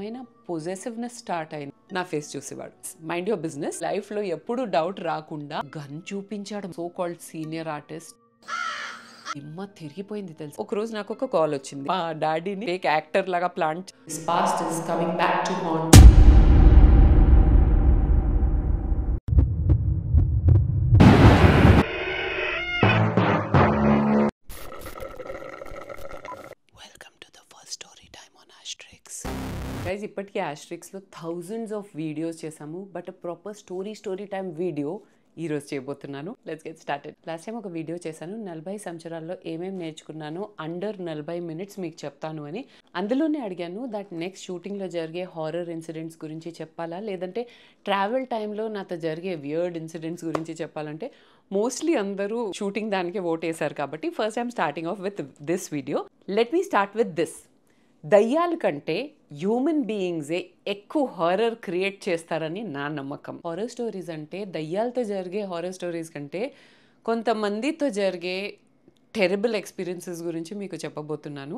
రకమైన possessiveness start అయింది. నా ఫేస్ చూసేవాడు. Mind your business. లైఫ్ లో ఎప్పుడు డౌట్ రాకుండా గన్ చూపించాడు సో కాల్డ్ సీనియర్ ఆర్టిస్ట్. దిమ్మ తిరిగిపోయింది తెలుసు. ఒక రోజు నాకు ఒక కాల్ వచ్చింది. మా డాడీని ఫేక్ యాక్టర్ లాగా plant past is coming back to haunt. Guys, ఇప్పటికీ ఆస్ట్రిక్స్లో థౌజండ్స్ ఆఫ్ వీడియోస్ చేసాము, but proper story time video ఈరోజు చేయబోతున్నాను. Let's get started. Last time ఒక వీడియో చేశాను, 40 సంవత్సరాల్లో ఏమేమి నేర్చుకున్నాను అండర్ 40 మినిట్స్ మీకు చెప్తాను అని. అందులోనే అడిగాను దట్ నెక్స్ట్ షూటింగ్లో జరిగే హారర్ ఇన్సిడెంట్స్ గురించి చెప్పాలా, లేదంటే ట్రావెల్ టైంలో నాతో జరిగే వియర్డ్ ఇన్సిడెంట్స్ గురించి చెప్పాలంటే మోస్ట్లీ అందరూ షూటింగ్ దానికే ఓట్ వేశారు. కాబట్టి first I'm starting of with this video. Let me start with this. దయ్యాల కంటే హ్యూమన్ బీయింగ్సే ఎక్కువ హారర్ క్రియేట్ చేస్తారని నా నమ్మకం. హారర్ స్టోరీస్ అంటే దయ్యాలతో జరిగే హారర్ స్టోరీస్ కంటే కొంతమందితో జరిగే టెరబుల్ ఎక్స్పీరియన్సెస్ గురించి మీకు చెప్పబోతున్నాను.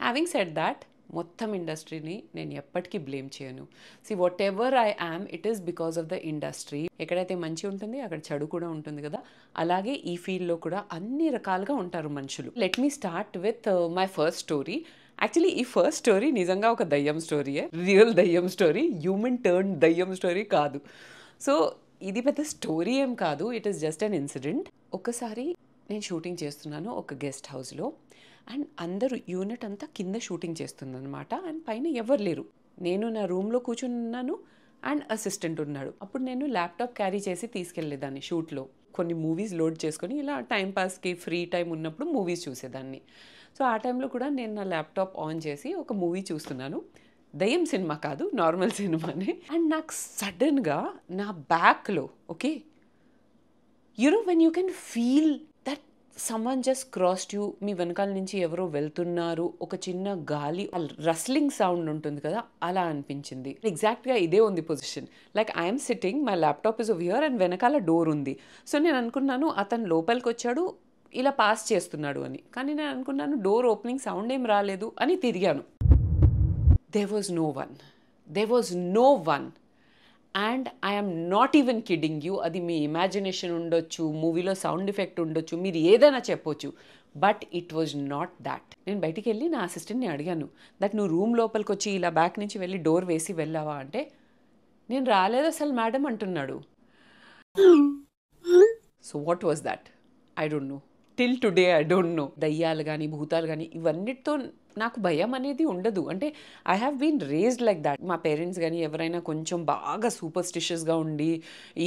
హ్యావింగ్ సెడ్ దాట్, మొత్తం ఇండస్ట్రీని నేను ఎప్పటికీ బ్లేమ్ చేయను. See what ever I am, it is because of the industry. ఎక్కడైతే మంచి ఉంటుంది అక్కడ చెడు కూడా ఉంటుంది కదా, అలాగే ఈ ఫీల్డ్లో కూడా అన్ని రకాలుగా ఉంటారు మనుషులు. Let me start with my first story. Actually ఈ ఫస్ట్ స్టోరీ నిజంగా ఒక దయ్యం స్టోరీయే, రియల్ దయ్యం స్టోరీ, హ్యూమన్ టర్న్ దయ్యం స్టోరీ కాదు. సో ఇది పెద్ద స్టోరీ ఏం కాదు, it is just an incident. ఒకసారి నేను షూటింగ్ చేస్తున్నాను ఒక గెస్ట్ హౌస్లో, అండ్ అందరూ యూనిట్ అంతా కింద షూటింగ్ చేస్తుందన్నమాట. అండ్ పైన ఎవరు లేరు, నేను నా రూమ్లో కూర్చుని ఉన్నాను అండ్ అసిస్టెంట్ ఉన్నాడు. అప్పుడు నేను ల్యాప్టాప్ క్యారీ చేసి తీసుకెళ్ళేదాన్ని షూట్లో. కొన్ని మూవీస్ లోడ్ చేసుకొని ఇలా టైంపాస్కి ఫ్రీ టైం ఉన్నప్పుడు మూవీస్ చూసేదాన్ని. సో ఆ టైంలో కూడా నేను నా ల్యాప్టాప్ ఆన్ చేసి ఒక మూవీ చూస్తున్నాను. దయ్యం సినిమా కాదు, నార్మల్ సినిమానే. అండ్ నాకు సడన్గా నా బ్యాక్లో, okay, you know when you can feel that someone just crossed you, మీ వెనకాల నుంచి ఎవరో వెళ్తున్నారు, ఒక చిన్న గాలి రస్లింగ్ సౌండ్ ఉంటుంది కదా, అలా అనిపించింది. ఎగ్జాక్ట్గా ఇదే ఉంది position. Like I'm sitting, my laptop is over here and వెనకాల డోర్ ఉంది. సో నేను అనుకున్నాను అతను లోపలికి వచ్చాడు, ఇలా పాస్ చేస్తున్నాడు అని. కానీ నేను అనుకున్నాను డోర్ ఓపెనింగ్ సౌండ్ ఏం రాలేదు అని తిరిగాను. There was no one and I'm not even kidding you. అది మీ ఇమాజినేషన్ ఉండొచ్చు, మూవీలో సౌండ్ ఎఫెక్ట్ ఉండొచ్చు, మీరు ఏదైనా చెప్పొచ్చు, but it was not that. నేను బయటికి వెళ్ళి నా అసిస్టెంట్ని అడిగాను దట్ నువ్వు రూమ్ లోపలికి వచ్చి ఇలా బ్యాక్ నుంచి వెళ్ళి డోర్ వేసి వెళ్ళావా అంటే, నేను రాలేదు అసలు మేడం అంటున్నాడు. So what was that? I don't know. Till today I don't know. దయ్యాలు కానీ భూతాలు కానీ ఇవన్నిటితో నాకు భయం అనేది ఉండదు. అంటే I have been raised like that. మా పేరెంట్స్ కానీ ఎవరైనా కొంచెం బాగా సూపర్స్టిషియస్గా ఉండి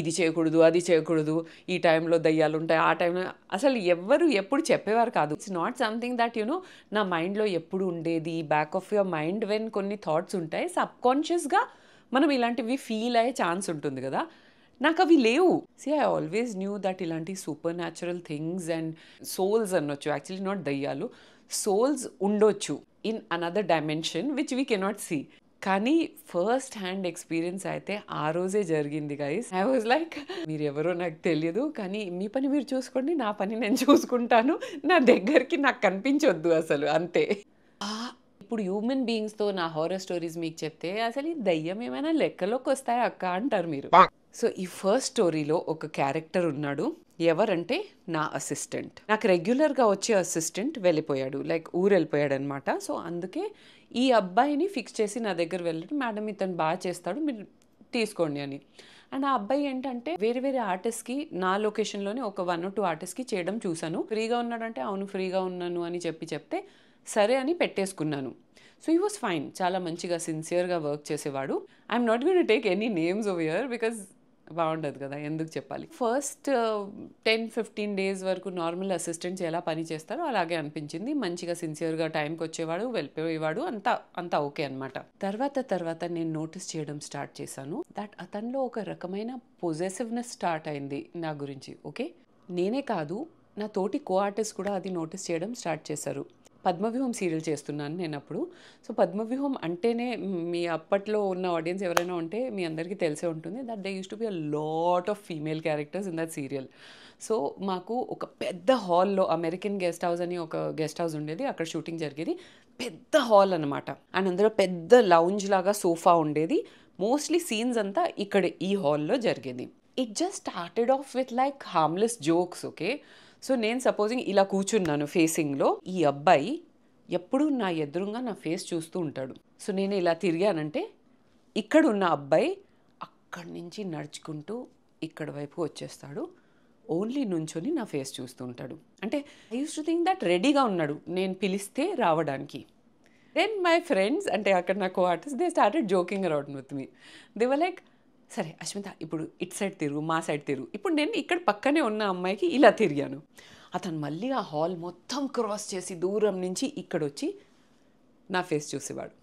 ఇది చేయకూడదు అది చేయకూడదు, ఈ టైంలో దయ్యాలు ఉంటాయి, ఆ టైంలో అసలు ఎవ్వరు ఎప్పుడు చెప్పేవారు కాదు. It's not something that you know నా మైండ్లో ఎప్పుడు ఉండేది. Back of your mind when కొన్ని థాట్స్ ఉంటాయి, సబ్కాన్షియస్గా మనం ఇలాంటివి ఫీల్ అయ్యే ఛాన్స్ ఉంటుంది కదా, నాకు అవి లేవు. See I always knew that ఇలాంటి supernatural things and souls అనొచ్చు, యాక్చువల్లీ నాట్ దయ్యాలు, సోల్స్ ఉండొచ్చు in another dimension which we cannot see. కానీ ఫస్ట్ హ్యాండ్ ఎక్స్పీరియన్స్ అయితే ఆ రోజే జరిగింది గైస్. ఐ వాజ్ లైక్, మీరు ఎవరో నాకు తెలియదు, కానీ మీ పని మీరు చూసుకోండి, నా పని నేను చూసుకుంటాను, నా దగ్గరికి నాకు కనిపించొద్దు అసలు, అంతే. ఇప్పుడు హ్యూమన్ బీయింగ్స్తో నా హారర్ స్టోరీస్ మీకు చెప్తే అసలు ఈ దయ్యం ఏమైనా లెక్కలోకి వస్తాయా అక్క అంటారు మీరు. సో ఈ ఫస్ట్ స్టోరీలో ఒక క్యారెక్టర్ ఉన్నాడు. ఎవరంటే నా అసిస్టెంట్. నాకు రెగ్యులర్గా వచ్చే అసిస్టెంట్ వెళ్ళిపోయాడు, లైక్ ఊరు వెళ్ళిపోయాడు అనమాట. సో అందుకే ఈ అబ్బాయిని ఫిక్స్ చేసి నా దగ్గర వెళ్ళడం, మేడం ఇతను బాగా చేస్తాడు మీరు తీసుకోండి అని. అండ్ ఆ అబ్బాయి ఏంటంటే వేరే వేరే ఆర్టిస్ట్కి నా లొకేషన్లోనే ఒక 1 or 2 ఆర్టిస్ట్కి చేయడం చూశాను. ఫ్రీగా ఉన్నాడంటే అవును ఫ్రీగా ఉన్నాను అని చెప్తే సరే అని పెట్టేసుకున్నాను. సో హీ వాస్ ఫైన్, చాలా మంచిగా సిన్సియర్గా వర్క్ చేసేవాడు. I'm not going to take any names over here because బాగుండదు కదా, ఎందుకు చెప్పాలి. ఫస్ట్ 10-15 days వరకు నార్మల్ అసిస్టెంట్స్ ఎలా పని చేస్తారో అలాగే అనిపించింది. మంచిగా సిన్సియర్గా టైంకి వచ్చేవాడు, వెళ్ళిపోయేవాడు, అంతా ఓకే అనమాట. తర్వాత నేను నోటీస్ చేయడం స్టార్ట్ చేశాను దట్ అతనిలో ఒక రకమైన పొజెసివ్నెస్ స్టార్ట్ అయింది నా గురించి. ఓకే, నేనే కాదు నా తోటి కో ఆర్టిస్ట్ కూడా అది నోటీస్ చేయడం స్టార్ట్ చేశారు. పద్మవ్యూహం సీరియల్ చేస్తున్నాను నేను అప్పుడు. సో పద్మవ్యూహం అంటేనే మీ అప్పట్లో ఉన్న ఆడియన్స్ ఎవరైనా ఉంటే మీ అందరికీ తెలిసే ఉంటుంది that they use to be a lot of female characters in that serial. So మాకు ఒక పెద్ద హాల్లో అమెరికన్ గెస్ట్ హౌస్ అని ఒక గెస్ట్ హౌస్ ఉండేది, అక్కడ షూటింగ్ జరిగేది. పెద్ద హాల్ అనమాట. అండ్ అందులో పెద్ద లౌంజ్ లాగా సోఫా ఉండేది. మోస్ట్లీ సీన్స్ అంతా ఇక్కడ ఈ హాల్లో జరిగేది. It just started off with like harmless jokes. Okay, so నేను సపోజింగ్ ఇలా కూర్చున్నాను ఫేసింగ్లో, ఈ అబ్బాయి ఎప్పుడూ నా ఎదురుగా నా ఫేస్ చూస్తూ ఉంటాడు. సో నేను ఇలా తిరిగానంటే ఇక్కడ ఉన్న అబ్బాయి అక్కడి నుంచి నడుచుకుంటూ ఇక్కడ వైపు వచ్చేస్తాడు, ఓన్లీ నుంచొని నా ఫేస్ చూస్తూ ఉంటాడు. అంటే I use to think that రెడీగా ఉన్నాడు నేను పిలిస్తే రావడానికి. దెన్ మై ఫ్రెండ్స్, అంటే అక్కడ నా co artist, they started joking around with me. They were like, సరే అశ్మిత ఇప్పుడు ఇటు సైడ్ తిరుగు, మా సైడ్ తిరుగు. ఇప్పుడు నేను ఇక్కడ పక్కనే ఉన్న అమ్మాయికి ఇలా తిరిగాను. అతను మళ్ళీ ఆ హాల్ మొత్తం క్రాస్ చేసి దూరం నుంచి ఇక్కడ వచ్చి నా ఫేస్ చూసేవాడు.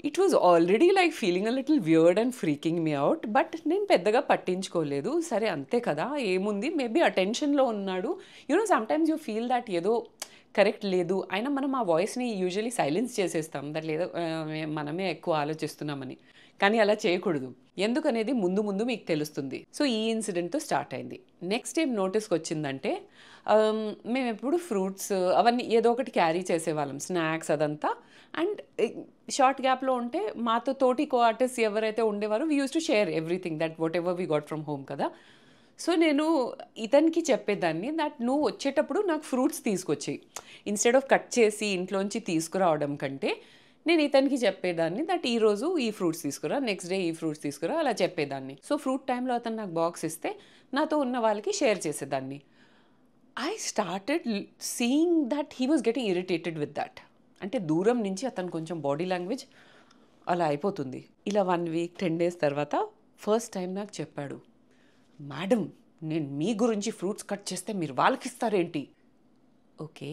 It was already like feeling a little weird and freaking me out, but నేను పెద్దగా పట్టించుకోలేదు. సరే అంతే కదా, ఏముంది, మేబీ అటెన్షన్లో ఉన్నాడు. You know sometimes you feel that ఏదో కరెక్ట్ లేదు, అయినా మనం ఆ వాయిస్ని యూజువలీ సైలెన్స్ చేసేస్తాం దట్ లేదో మనమే ఎక్కువ ఆలోచిస్తున్నామని. కానీ అలా చేయకూడదు, ఎందుకనేది ముందు ముందు మీకు తెలుస్తుంది. సో ఈ ఇన్సిడెంట్తో స్టార్ట్ అయింది. నెక్స్ట్ ఏం నోటీస్కి వచ్చిందంటే, మేము ఎప్పుడు ఫ్రూట్స్ అవన్నీ ఏదో ఒకటి క్యారీ చేసేవాళ్ళం, స్నాక్స్ అదంతా. అండ్ షార్ట్ గ్యాప్లో ఉంటే మాతో తోటి కో ఆర్టిస్ట్ ఎవరైతే ఉండేవారో we use to share everything that whatever we got from home కదా. సో నేను ఇతనికి చెప్పేదాన్ని దట్ నువ్వు వచ్చేటప్పుడు నాకు ఫ్రూట్స్ తీసుకొచ్చి, ఇన్స్టెడ్ ఆఫ్ కట్ చేసి ఇంట్లోంచి తీసుకురావడం కంటే నేను ఇతనికి చెప్పేదాన్ని దట్ ఈరోజు ఈ ఫ్రూట్స్ తీసుకురా, నెక్స్ట్ డే ఈ ఫ్రూట్స్ తీసుకురా, అలా చెప్పేదాన్ని. సో ఫ్రూట్ టైంలో అతను నాకు బాక్స్ ఇస్తే నాతో ఉన్న వాళ్ళకి షేర్ చేసేదాన్ని. I started seeing that he was getting irritated with that. అంటే దూరం నుంచి అతను కొంచెం బాడీ లాంగ్వేజ్ అలా అయిపోతుంది. ఇలా 1 వీక్ 10 డేస్ తర్వాత ఫస్ట్ టైం నాకు చెప్పాడు, మేడం నేను మీ గురించి ఫ్రూట్స్ కట్ చేస్తే మీరు వాళ్ళకి ఇస్తారేంటి? Okay,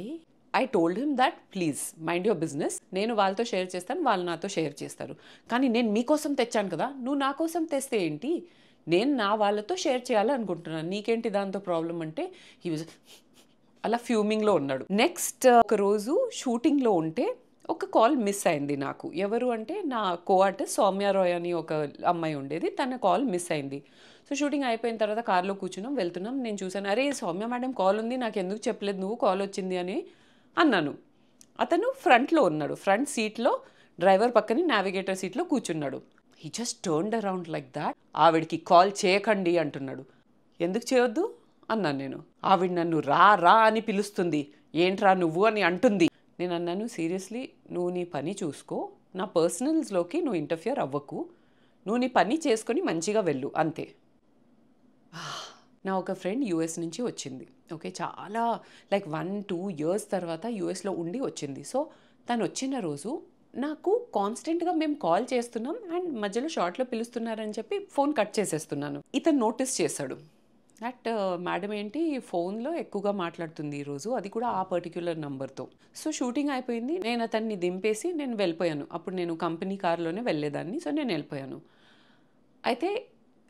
I told him that please mind your business, నేను వాళ్ళతో షేర్ చేస్తాను, వాళ్ళు నాతో షేర్ చేస్తారు, కానీ నేను మీకోసం తెచ్చాను కదా, నువ్వు నా కోసం తెస్తే ఏంటి, నేను నా వాళ్ళతో షేర్ చేయాలనుకుంటున్నాను, నీకేంటి దాంతో ప్రాబ్లం అంటే హీ వాజ్ అలా ఫ్యూమింగ్లో ఉన్నాడు. నెక్స్ట్ ఒక రోజు షూటింగ్లో ఉంటే ఒక కాల్ మిస్ అయింది నాకు. ఎవరు అంటే నా కో ఆర్టిస్ట్ సౌమ్య రాయ్ అని ఒక అమ్మాయి ఉండేది, తన కాల్ మిస్ అయింది. సో షూటింగ్ అయిపోయిన తర్వాత కార్లో కూర్చున్నాం, వెళ్తున్నాం. నేను చూసాను, అరే సౌమ్య మేడం కాల్ ఉంది, నాకు ఎందుకు చెప్పలేదు నువ్వు, కాల్ వచ్చింది అని అన్నాను. అతను ఫ్రంట్లో ఉన్నాడు, ఫ్రంట్ సీట్లో డ్రైవర్ పక్కనే నావిగేటర్ సీట్లో కూర్చున్నాడు. He just turned around like that. ఆవిడికి కాల్ చేయకండి అంటున్నాడు. ఎందుకు చేయొద్దు అన్నాను నేను. ఆవిడ నన్ను రా రా అని పిలుస్తుంది, ఏంట్రా నువ్వు అని అంటుంది. నేను అన్నాను, సీరియస్లీ నువ్వు నీ పని చూసుకో, నా పర్సనల్స్లోకి నువ్వు ఇంటర్ఫియర్ అవ్వకు, నువ్వు నీ పని చేసుకొని మంచిగా వెళ్ళు అంతే. నా ఒక ఫ్రెండ్ యూఎస్ నుంచి వచ్చింది. ఓకే, చాలా లైక్ 1-2 years తర్వాత యూఎస్లో ఉండి వచ్చింది. సో తను వచ్చిన రోజు నాకు కాన్స్టెంట్గా మేము కాల్ చేస్తున్నాం అండ్ మధ్యలో షార్ట్లో పిలుస్తున్నారని చెప్పి ఫోన్ కట్ చేసేస్తున్నాను. ఇతను నోటీస్ చేశాడు దట్ మేడం ఏంటి ఫోన్లో ఎక్కువగా మాట్లాడుతుంది ఈరోజు, అది కూడా ఆ పర్టిక్యులర్ నెంబర్తో. సో షూటింగ్ అయిపోయింది, నేను అతన్ని దింపేసి నేను వెళ్ళిపోయాను. అప్పుడు నేను కంపెనీ కార్లోనే వెళ్ళేదాన్ని. సో నేను వెళ్ళిపోయాను. అయితే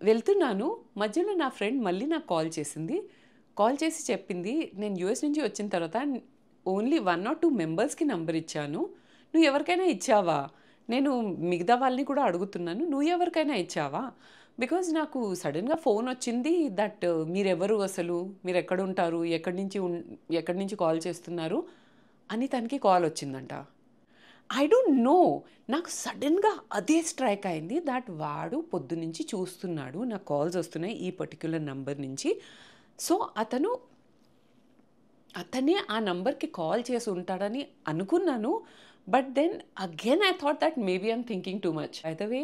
వెళ్తున్నాను, మధ్యలో నా ఫ్రెండ్ మళ్ళీ నాకు కాల్ చేసింది. కాల్ చేసి చెప్పింది, నేను యూఎస్ నుంచి వచ్చిన తర్వాత ఓన్లీ 1 or 2 మెంబర్స్కి నెంబర్ ఇచ్చాను, నువ్వు ఎవరికైనా ఇచ్చావా, నేను మిగతా వాళ్ళని కూడా అడుగుతున్నాను, నువ్వు ఎవరికైనా ఇచ్చావా, బికాజ్ నాకు సడన్గా ఫోన్ వచ్చింది దట్ మీరెవరు, అసలు మీరు ఎక్కడ ఉంటారు, ఎక్కడి నుంచి కాల్ చేస్తున్నారు అని తనకి కాల్ వచ్చిందంట. ఐ డోంట్ నో, నాకు సడన్గా అదే స్ట్రైక్ అయింది దట్ వాడు పొద్దునుంచి చూస్తున్నాడు, నాకు కాల్స్ వస్తున్నాయి ఈ పర్టిక్యులర్ నెంబర్ నుంచి. సో అతనే ఆ నంబర్కి కాల్ చేసి ఉంటాడని అనుకున్నాను. But then again I thought that maybe I'm thinking too much. అయితే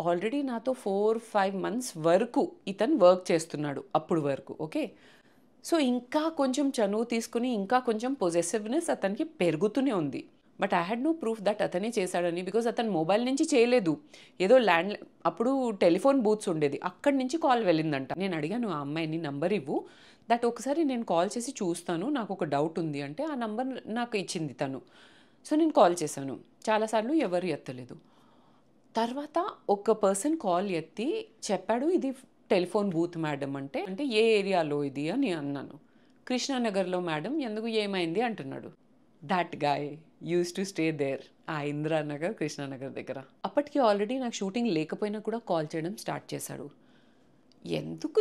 ఆల్రెడీ నాతో 4-5 months వరకు ఇతను వర్క్ చేస్తున్నాడు అప్పుడు వరకు. ఓకే, సో ఇంకా కొంచెం చనువు తీసుకుని ఇంకా కొంచెం పొజెసివ్నెస్ అతనికి పెరుగుతూనే ఉంది. But I had no proof that అతనే చేశాడని, బికాజ్ అతను మొబైల్ నుంచి చేయలేదు, ఏదో అప్పుడు టెలిఫోన్ బూత్స్ ఉండేది, అక్కడి నుంచి కాల్ వెళ్ళిందంట. నేను అడిగాను ఆ అమ్మాయిని, నంబర్ ఇవ్వు, దట్ ఒకసారి నేను కాల్ చేసి చూస్తాను, నాకు ఒక డౌట్ ఉంది అంటే ఆ నంబర్ నాకు ఇచ్చింది తను. సో నేను కాల్ చేశాను, చాలాసార్లు ఎవరు ఎత్తలేదు. తర్వాత ఒక పర్సన్ కాల్ ఎత్తి చెప్పాడు, ఇది టెలిఫోన్ బూత్ మేడం అంటే ఏ ఏరియాలో ఇది అని అన్నాను. కృష్ణానగర్లో మేడం, ఎందుకు ఏమైంది అంటున్నాడు. That guy use to stay there ఆ ఇందిరానగర్ కృష్ణానగర్ దగ్గర. అప్పటికి ఆల్రెడీ నాకు షూటింగ్ లేకపోయినా కూడా కాల్ చేయడం స్టార్ట్ చేశాడు. ఎందుకు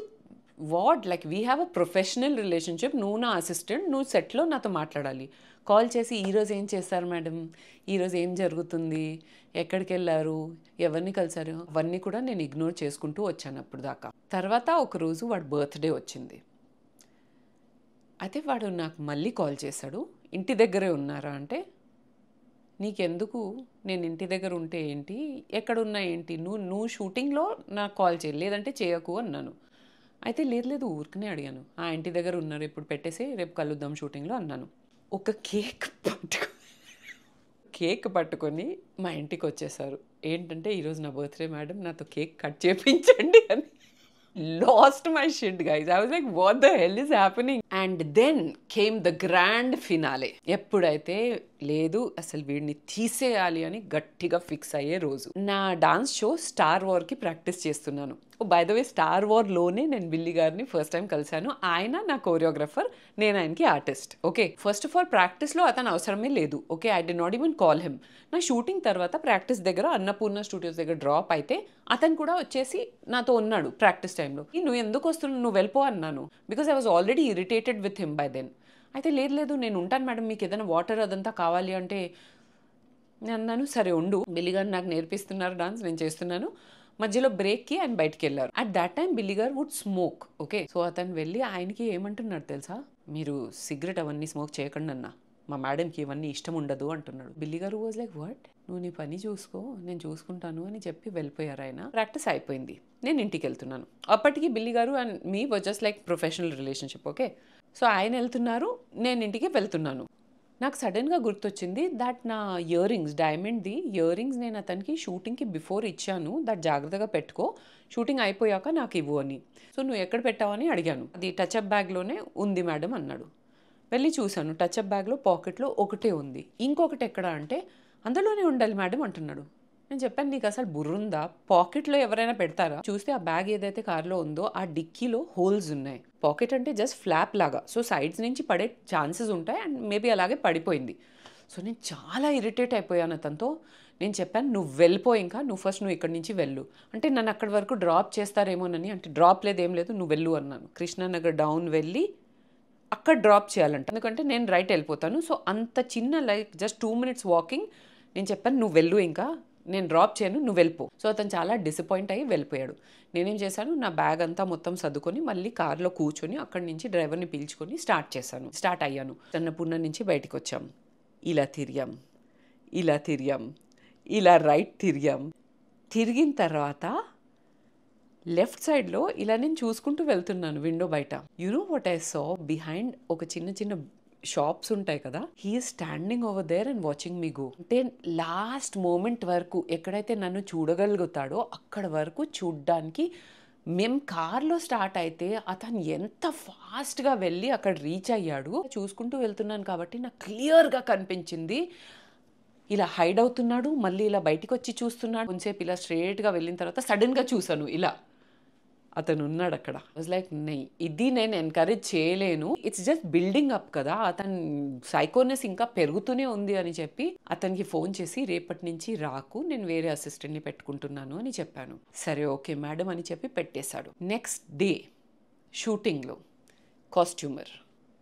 what like we have a professional relationship, నువ్వు నా అసిస్టెంట్, నువ్వు సెట్లో నాతో మాట్లాడాలి. కాల్ చేసి ఈరోజు ఏం చేస్తారు మేడం, ఈరోజు ఏం జరుగుతుంది, ఎక్కడికి వెళ్ళారు, ఎవరిని కలిసారు, అవన్నీ కూడా నేను ఇగ్నోర్ చేసుకుంటూ వచ్చాను అప్పుడు దాకా. తర్వాత ఒకరోజు వాడు బర్త్డే వచ్చింది. అయితే వాడు నాకు మళ్ళీ కాల్ చేశాడు. ఇంటి దగ్గరే ఉన్నారా అంటే, నీకెందుకు, నేను ఇంటి దగ్గర ఉంటే ఏంటి, ఎక్కడున్నా ఏంటి, నువ్వు షూటింగ్లో నాకు కాల్ చేయి, లేదంటే చేయకు అన్నాను. అయితే లేదు ఊరికనే అడిగాను. ఆ ఇంటి దగ్గర ఉన్నారు, ఇప్పుడు పెట్టేసి రేపు కలుద్దాం షూటింగ్లో అన్నాను. ఒక కేక్ పట్టుకొని మా ఇంటికి వచ్చేసారు. ఏంటంటే ఈరోజు నా బర్త్డే మేడం, నాతో కేక్ కట్ చేయించండి అని. Lost my shit, guys. I was like, what the hell is happening? And then came the grand finale. ఎప్పుడైతే లేదు అసలు వీడిని తీసేయాలి అని గట్టిగా ఫిక్స్ అయ్యే రోజు. నా డాన్స్ షో స్టార్ వార్కి ప్రాక్టీస్ చేస్తున్నాను. బై ద వే స్టార్ వార్లోనే నేను బిల్లి గారిని ఫస్ట్ టైం కలిశాను. ఆయన నా కోరియోగ్రాఫర్, నేను ఆయనకి artist. Okay, first of all ప్రాక్టీస్లో అతను అవసరమే లేదు. Okay, I D not even call him. నా షూటింగ్ తర్వాత ప్రాక్టీస్ దగ్గర అన్నపూర్ణ స్టూడియోస్ దగ్గర డ్రాప్ అయితే అతను కూడా వచ్చేసి నాతో ఉన్నాడు ప్రాక్టీస్ టైంలో. నువ్వు ఎందుకు వస్తున్నావు, నువ్వు వెళ్ళిపో అన్నాను. Because I was already irritated with him by then. అయితే లేదు నేను ఉంటాను మేడం, మీకు ఏదైనా వాటర్ అదంతా కావాలి అంటే నేను అన్నాను, సరే ఉండు, బిల్లి గారు నాకు నేర్పిస్తున్నారు డాన్స్, నేను చేస్తున్నాను. మధ్యలో బ్రేక్కి ఆయన బయటికి వెళ్ళారు. అట్ దాట్ టైం బిల్లి గారు వుడ్ స్మోక్. ఓకే, సో అతను వెళ్ళి ఆయనకి ఏమంటున్నాడు తెలుసా, మీరు సిగరెట్ అవన్నీ స్మోక్ చేయకండి అన్న, మా మేడంకి ఇవన్నీ ఇష్టం ఉండదు అంటున్నాడు. బిల్లి గారు వాజ్ లైక్, వాట్, నువ్వు నీ పని చూసుకో, నేను చూసుకుంటాను అని చెప్పి వెళ్ళిపోయారు ఆయన. ప్రాక్టీస్ అయిపోయింది, నేను ఇంటికి వెళ్తున్నాను. అప్పటికి బిల్లి గారు and me was just like professional relationship. Okay, so ఆయన వెళ్తున్నారు, నేను ఇంటికి వెళ్తున్నాను. నాకు సడన్గా గుర్తొచ్చింది దట్ నా ఇయర్ రింగ్స్, డైమండ్ది ఇయర్ రింగ్స్ నేను అతనికి షూటింగ్కి బిఫోర్ ఇచ్చాను, దట్ జాగ్రత్తగా పెట్టుకో, షూటింగ్ అయిపోయాక నాకు ఇవ్వు అని. సో నువ్వు ఎక్కడ పెట్టావని అడిగాను. అది టచ్అప్ బ్యాగ్లోనే ఉంది మేడం అన్నాడు. వెళ్ళి చూశాను, టచ్అప్ బ్యాగ్లో పాకెట్లో ఒకటే ఉంది, ఇంకొకటి ఎక్కడ అంటే అందులోనే ఉండాలి మేడం అంటున్నాడు. నేను చెప్పాను, నీకు అసలు బుర్రుందా, పాకెట్లో ఎవరైనా పెడతారా? చూస్తే ఆ బ్యాగ్ ఏదైతే కార్లో ఉందో ఆ డిక్కీలో హోల్స్ ఉన్నాయి. పాకెట్ అంటే జస్ట్ ఫ్లాప్ లాగా, సో సైడ్స్ నుంచి పడే ఛాన్సెస్ ఉంటాయి అండ్ మేబీ అలాగే పడిపోయింది. సో నేను చాలా ఇరిటేట్ అయిపోయాను అతనితో. నేను చెప్పాను, నువ్వు వెళ్ళిపో, ఇంకా నువ్వు ఇక్కడి నుంచి వెళ్ళు అంటే నన్ను అక్కడి వరకు డ్రాప్ చేస్తారేమోనని. అంటే డ్రాప్ లేదు, ఏం లేదు, నువ్వు వెళ్ళు అన్నాను. కృష్ణానగర్ డౌన్ వెళ్ళి అక్కడ డ్రాప్ చేయాలంట, ఎందుకంటే నేను రైట్ వెళ్ళిపోతాను. సో అంత చిన్న లైక్ జస్ట్ 2 minutes వాకింగ్. నేను చెప్పాను, నువ్వు వెళ్ళు, ఇంకా నేను డ్రాప్ చేయను, నువ్వు వెళ్ళిపో. సో అతను చాలా డిసప్పాయింట్ అయ్యి వెళ్ళిపోయాడు. నేనేం చేశాను, నా బ్యాగ్ అంతా మొత్తం సర్దుకొని మళ్ళీ కార్లో కూర్చొని అక్కడి నుంచి డ్రైవర్ని పిలుచుకొని స్టార్ట్ అయ్యాను. అన్నపూర్ణ నుంచి బయటికి వచ్చాం. ఇలా తిరిగాం, ఇలా రైట్ తిరిగిన తర్వాత లెఫ్ట్ సైడ్లో ఇలా నేను చూసుకుంటూ వెళ్తున్నాను విండో బయట. You know what I saw behind, ఒక చిన్న షాప్స్ ఉంటాయి కదా, he's standing over there and watching me go. అంటే లాస్ట్ మూమెంట్ వరకు ఎక్కడైతే నన్ను చూడగలుగుతాడో అక్కడ వరకు చూడ్డానికి మేము కార్లో స్టార్ట్ అయితే అతను ఎంత ఫాస్ట్గా వెళ్ళి అక్కడ రీచ్ అయ్యాడు. చూసుకుంటూ వెళ్తున్నాను కాబట్టి నాకు క్లియర్గా కనిపించింది, ఇలా హైడ్ అవుతున్నాడు, మళ్ళీ ఇలా బయటికి వచ్చి చూస్తున్నాడు. కొంచెంసేపు ఇలా స్ట్రేట్గా వెళ్ళిన తర్వాత సడన్గా చూసాను, ఇలా అతను ఉన్నాడు అక్కడ. వాజ్ లైక్, ఇది నేను ఎంకరేజ్ చేయలేను, ఇట్స్ జస్ట్ బిల్డింగ్ అప్ కదా, అతను సైకోనెస్ ఇంకా పెరుగుతూనే ఉంది అని చెప్పి అతనికి ఫోన్ చేసి రేపటి నుంచి రాకు, నేను వేరే అసిస్టెంట్ని పెట్టుకుంటున్నాను అని చెప్పాను. సరే ఓకే మేడం అని చెప్పి పెట్టేశాడు. నెక్స్ట్ డే షూటింగ్లో కాస్ట్యూమర్,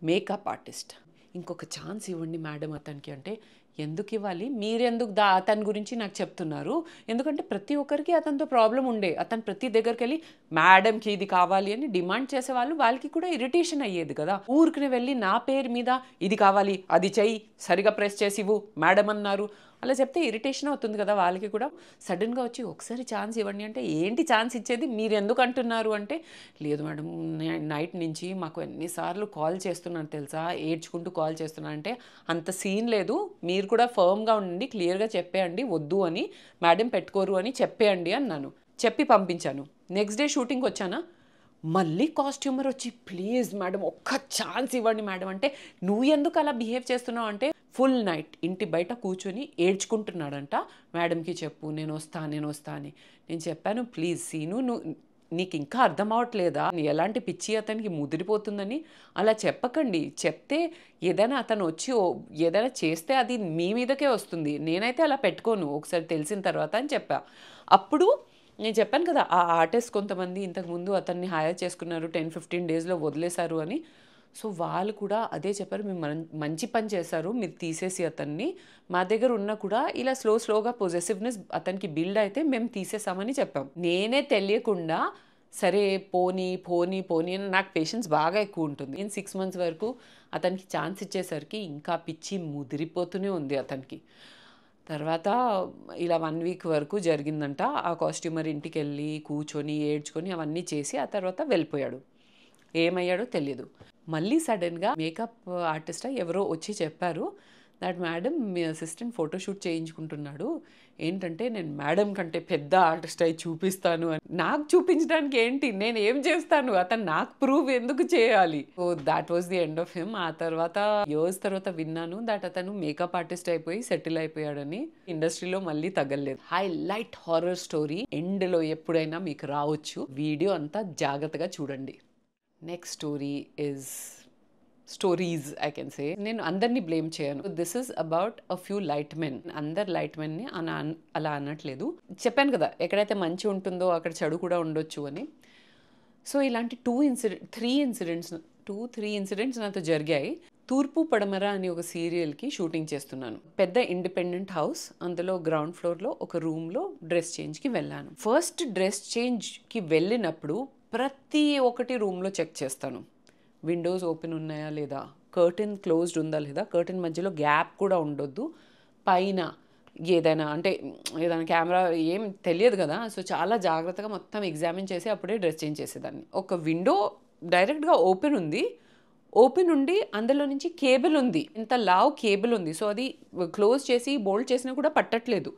మేకప్ ఆర్టిస్ట్, ఇంకొక ఛాన్స్ ఇవ్వండి మేడం అతనికి అంటే, ఎందుకు ఇవ్వాలి, మీరెందుకు అతని గురించి నాకు చెప్తున్నారు, ఎందుకంటే ప్రతి ఒక్కరికి అతనితో ప్రాబ్లం ఉండే, అతను ప్రతి దగ్గరికి వెళ్ళి మేడంకి ఇది కావాలి అని డిమాండ్ చేసేవాళ్ళు, వాళ్ళకి కూడా ఇరిటేషన్ అయ్యేది కదా. ఊరికి వెళ్ళి నా పేరు మీద ఇది కావాలి, అది చెయ్యి, సరిగా ప్రెస్ చేసి ఇవ్వు, మేడం అన్నారు అలా చెప్తే ఇరిటేషన్ అవుతుంది కదా వాళ్ళకి కూడా. సడన్గా వచ్చి ఒకసారి ఛాన్స్ ఇవ్వండి అంటే, ఏంటి ఛాన్స్ ఇచ్చేది, మీరు ఎందుకు అంటున్నారు అంటే, లేదు మేడం నైట్ నుంచి మాకు ఎన్నిసార్లు కాల్ చేస్తున్నాను తెలుసా, ఏడ్చుకుంటూ కాల్ చేస్తున్నాను అంటే, అంత సీన్ లేదు, మీరు కూడా ఫర్మ్గా ఉండండి, క్లియర్గా చెప్పేయండి వద్దు అని, మేడం పెట్టుకోరు అని చెప్పేయండి అన్నాను. చెప్పి పంపించాను. నెక్స్ట్ డే షూటింగ్కి వచ్చానా, మళ్ళీ కాస్ట్యూమర్ వచ్చి, ప్లీజ్ మేడం ఒక్క ఛాన్స్ ఇవ్వండి మేడం అంటే, నువ్వు ఎందుకు అలా బిహేవ్ చేస్తున్నావు అంటే, ఫుల్ నైట్ ఇంటి బయట కూర్చొని ఏడ్చుకుంటున్నాడంట, మేడంకి చెప్పు నేను వస్తా అని. నేను చెప్పాను, ప్లీజ్ సీను, నీకు ఇంకా అర్థం అవ్వట్లేదా, ఎలాంటి పిచ్చి అతనికి ముదిరిపోతుందని అలా చెప్పకండి. చెప్తే ఏదైనా అతను వచ్చి ఏదైనా చేస్తే అది మీ మీదకే వస్తుంది. నేనైతే అలా పెట్టుకోను ఒకసారి తెలిసిన తర్వాత అని చెప్పా. అప్పుడు నేను చెప్పాను కదా, ఆ ఆర్టిస్ట్ కొంతమంది ఇంతకుముందు అతన్ని హైర్ చేసుకున్నారు, 10-15 డేస్లో వదిలేశారు అని. సో వాళ్ళు కూడా అదే చెప్పారు, మీరు మంచి పని చేశారు మీరు తీసేసి అతన్ని. మా దగ్గర ఉన్నా కూడా ఇలా స్లోగా పొజెసివ్నెస్ అతనికి బిల్డ్ అయితే మేము తీసేసామని చెప్పాం. నేనే తెలియకుండా సరే పోనీ పోనీ పోనీ అని నాకు పేషెన్స్ బాగా ఎక్కువ ఉంటుంది. నేను 6 months వరకు అతనికి ఛాన్స్ ఇచ్చేసరికి ఇంకా పిచ్చి ముదిరిపోతూనే ఉంది అతనికి. తర్వాత ఇలా 1 week వరకు జరిగిందంట. ఆ కాస్ట్యూమర్ ఇంటికి వెళ్ళి కూర్చొని ఏడ్చుకొని అవన్నీ చేసి ఆ తర్వాత వెళ్ళిపోయాడు. ఏమయ్యాడో తెలియదు. మళ్ళీ సడన్గా మేకప్ ఆర్టిస్టా ఎవరో వచ్చి చెప్పారు దట్ మేడం మీ అసిస్టెంట్ ఫోటోషూట్ చేయించుకుంటున్నాడు, ఏంటంటే నేను మేడం కంటే పెద్ద ఆర్టిస్ట్ అయి చూపిస్తాను అని. నాకు చూపించడానికి ఏంటి, నేను ఏం చేస్తాను, అతను నాకు ప్రూవ్ ఎందుకు చేయాలి. So that was the end of him. ఆ తర్వాత ఇయర్స్ తర్వాత విన్నాను దట్ అతను మేకప్ ఆర్టిస్ట్ అయిపోయి సెటిల్ అయిపోయాడని. ఇండస్ట్రీలో మళ్ళీ తగ్గలేదు. హైలైట్ హారర్ స్టోరీ ఎండ్లో ఎప్పుడైనా మీకు రావచ్చు. వీడియో అంతా జాగ్రత్తగా చూడండి. Next story is stories I can say. నేను అందరినీ బ్లేమ్ చేయను. This is about a few light men. అందరు లైట్ మెన్ని అలా అనట్లేదు. చెప్పాను కదా, ఎక్కడైతే మంచి ఉంటుందో అక్కడ చెడు కూడా ఉండొచ్చు అని. సో ఇలాంటి 3 ఇన్సిడెంట్స్ నాతో జరిగాయి. తూర్పు పడమర అని ఒక సీరియల్కి షూటింగ్ చేస్తున్నాను. పెద్ద ఇండిపెండెంట్ హౌస్, అందులో గ్రౌండ్ ఫ్లోర్లో ఒక రూమ్లో డ్రెస్ చేంజ్కి వెళ్ళాను. ఫస్ట్ డ్రెస్ చేంజ్కి వెళ్ళినప్పుడు ప్రతి ఒక్కటి రూమ్లో చెక్ చేస్తాను. విండోస్ ఓపెన్ ఉన్నాయా లేదా, కర్టెన్ క్లోజ్డ్ ఉందా లేదా, కర్టెన్ మధ్యలో గ్యాప్ కూడా ఉండొద్దు, పైన ఏదైనా కెమెరా ఏం తెలియదు కదా. సో చాలా జాగ్రత్తగా మొత్తం ఎగ్జామిన్ చేసి అప్పుడే డ్రెస్ చేంజ్ చేసేదాన్ని. ఒక విండో డైరెక్ట్గా ఓపెన్ ఉండి అందులో నుంచి కేబుల్ ఉంది, ఇంత లావ్ కేబుల్ ఉంది. సో అది క్లోజ్ చేసి బోల్డ్ చేసినా కూడా పట్టట్లేదు.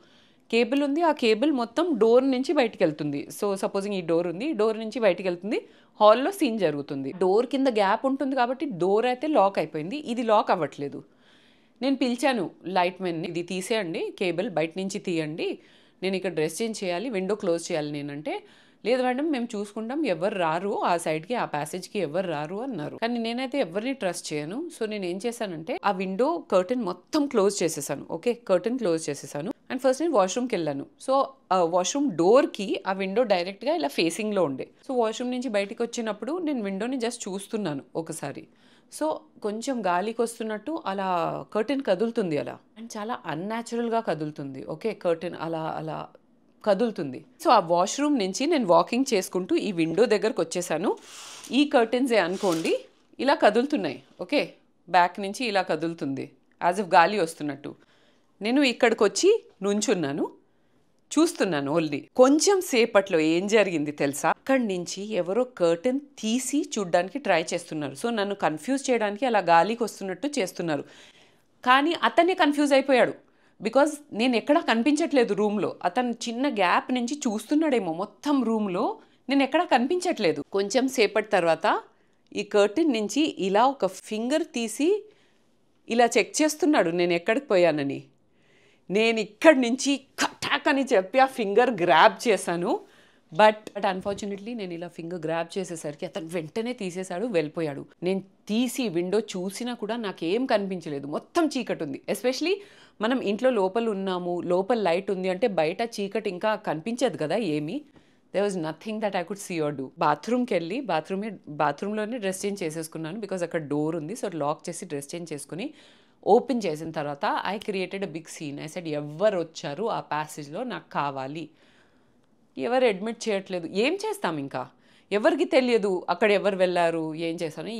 కేబుల్ ఉంది, ఆ కేబుల్ మొత్తం డోర్ నుంచి బయటికి వెళ్తుంది. సో సపోజింగ్ ఈ డోర్ ఉంది, డోర్ నుంచి బయటికి వెళ్తుంది, హాల్లో సీన్ జరుగుతుంది. డోర్ కింద గ్యాప్ ఉంటుంది కాబట్టి డోర్ అయితే లాక్ అయిపోయింది, ఇది లాక్ అవ్వట్లేదు. నేను పిలిచాను లైట్ మెన్ని, ఇది తీసేయండి, కేబుల్ బయట నుంచి తీయండి, నేను ఇక్కడ డ్రెస్ చేంజ్ చేయాలి, విండో క్లోజ్ చేయాలి. నేనంటే లేదు మేడం మేము చూసుకుంటాం, ఎవరు రారు ఆ సైడ్కి, ఆ ప్యాసేజ్కి ఎవరు రారు అన్నారు. కానీ నేనైతే ఎవరిని ట్రస్ట్ చేయను. సో నేను ఏం చేశానంటే ఆ విండో కర్టెన్ మొత్తం క్లోజ్ చేసేసాను. ఓకే, కర్టెన్ క్లోజ్ చేసేసాను. అండ్ ఫస్ట్ నేను వాష్రూమ్కి వెళ్ళాను. సో వాష్రూమ్ డోర్కి ఆ విండో డైరెక్ట్గా ఇలా ఫేసింగ్లో ఉండే. సో వాష్రూమ్ నుంచి బయటికి వచ్చినప్పుడు నేను విండోని జస్ట్ చూస్తున్నాను ఒకసారి. సో కొంచెం గాలికి వస్తున్నట్టు అలా కర్టెన్ కదులుతుంది అలా, అండ్ చాలా అన్యాచురల్గా కదులుతుంది. ఓకే, కర్టెన్ అలా కదులుతుంది. సో ఆ వాష్రూమ్ నుంచి నేను వాకింగ్ చేసుకుంటూ ఈ విండో దగ్గరకు వచ్చేసాను. ఈ కర్టెన్సే అనుకోండి ఇలా కదులుతున్నాయి. ఓకే, బ్యాక్ నుంచి ఇలా కదులుతుంది యాజ్ ఇఫ్ గాలి వస్తున్నట్టు. నేను ఇక్కడికి వచ్చి నుంచున్నాను, చూస్తున్నాను ఓన్లీ. కొంచెం సేపట్లో ఏం జరిగింది తెలుసా, అక్కడి నుంచి ఎవరో కర్టెన్ తీసి చూడ్డానికి ట్రై చేస్తున్నారు. సో నన్ను కన్ఫ్యూజ్ చేయడానికి అలా గాలికి వస్తున్నట్టు చేస్తున్నారు. కానీ అతనే కన్ఫ్యూజ్ అయిపోయాడు, బికాజ్ నేను ఎక్కడా కనిపించట్లేదు రూమ్లో. అతను చిన్న గ్యాప్ నుంచి చూస్తున్నాడేమో మొత్తం రూమ్లో, నేను ఎక్కడా కనిపించట్లేదు. కొంచెం సేపటి తర్వాత ఈ కర్టెన్ నుంచి ఇలా ఒక ఫింగర్ తీసి ఇలా చెక్ చేస్తున్నాడు నేను ఎక్కడికి పోయానని. నేను ఇక్కడి నుంచి కటాక్ అని చెప్పి ఆ ఫింగర్ గ్రాబ్ చేశాను. బట్ అన్ఫార్చునేట్లీ నేను ఇలా ఫింగర్ గ్రాబ్ చేసేసరికి అతను వెంటనే తీసేశాడు, వెళ్ళిపోయాడు. నేను తీసి విండో చూసినా కూడా నాకేం కనిపించలేదు, మొత్తం చీకటి ఉంది. ఎస్పెషలీ మనం ఇంట్లో లోపల ఉన్నాము, లోపల లైట్ ఉంది అంటే బయట చీకటి ఇంకా కనిపించదు కదా ఏమీ. There was nothing that I could see or do. బాత్రూమ్కి వెళ్ళి బాత్రూంలోనే డ్రెస్ చేంజ్ చేసేసుకున్నాను, బికాజ్ అక్కడ డోర్ ఉంది. సో లాక్ చేసి డ్రెస్ చేంజ్ చేసుకుని ఓపెన్ చేసిన తర్వాత I created a big scene. I said ఎవరు వచ్చారు ఆ ప్యాసేజ్లో, నాకు కావాలి. ఎవరు అడ్మిట్ చేయట్లేదు, ఏం చేస్తాం ఇంకా, ఎవరికి తెలియదు అక్కడ ఎవరు వెళ్ళారు, ఏం చేస్తాను,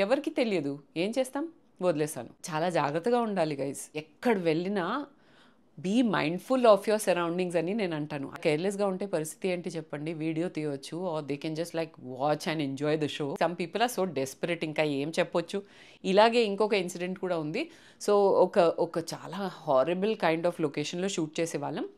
ఎవరికి తెలియదు, ఏం చేస్తాం, వదిలేస్తాను. చాలా జాగ్రత్తగా ఉండాలి గైస్, ఎక్కడ వెళ్ళినా be mindful of your surroundings అని నేను అంటాను. కేర్లెస్గా ఉంటే పరిస్థితి ఏంటి చెప్పండి, వీడియో తీయవచ్చు, or they can just like watch and enjoy the show. Some people are so desperate, ఇంకా ఏం చెప్పొచ్చు. ఇలాగే ఇంకొక ఇన్సిడెంట్ కూడా ఉంది. సో ఒక చాలా హారబుల్ కైండ్ ఆఫ్ లొకేషన్లో షూట్ చేసే వాళ్ళం.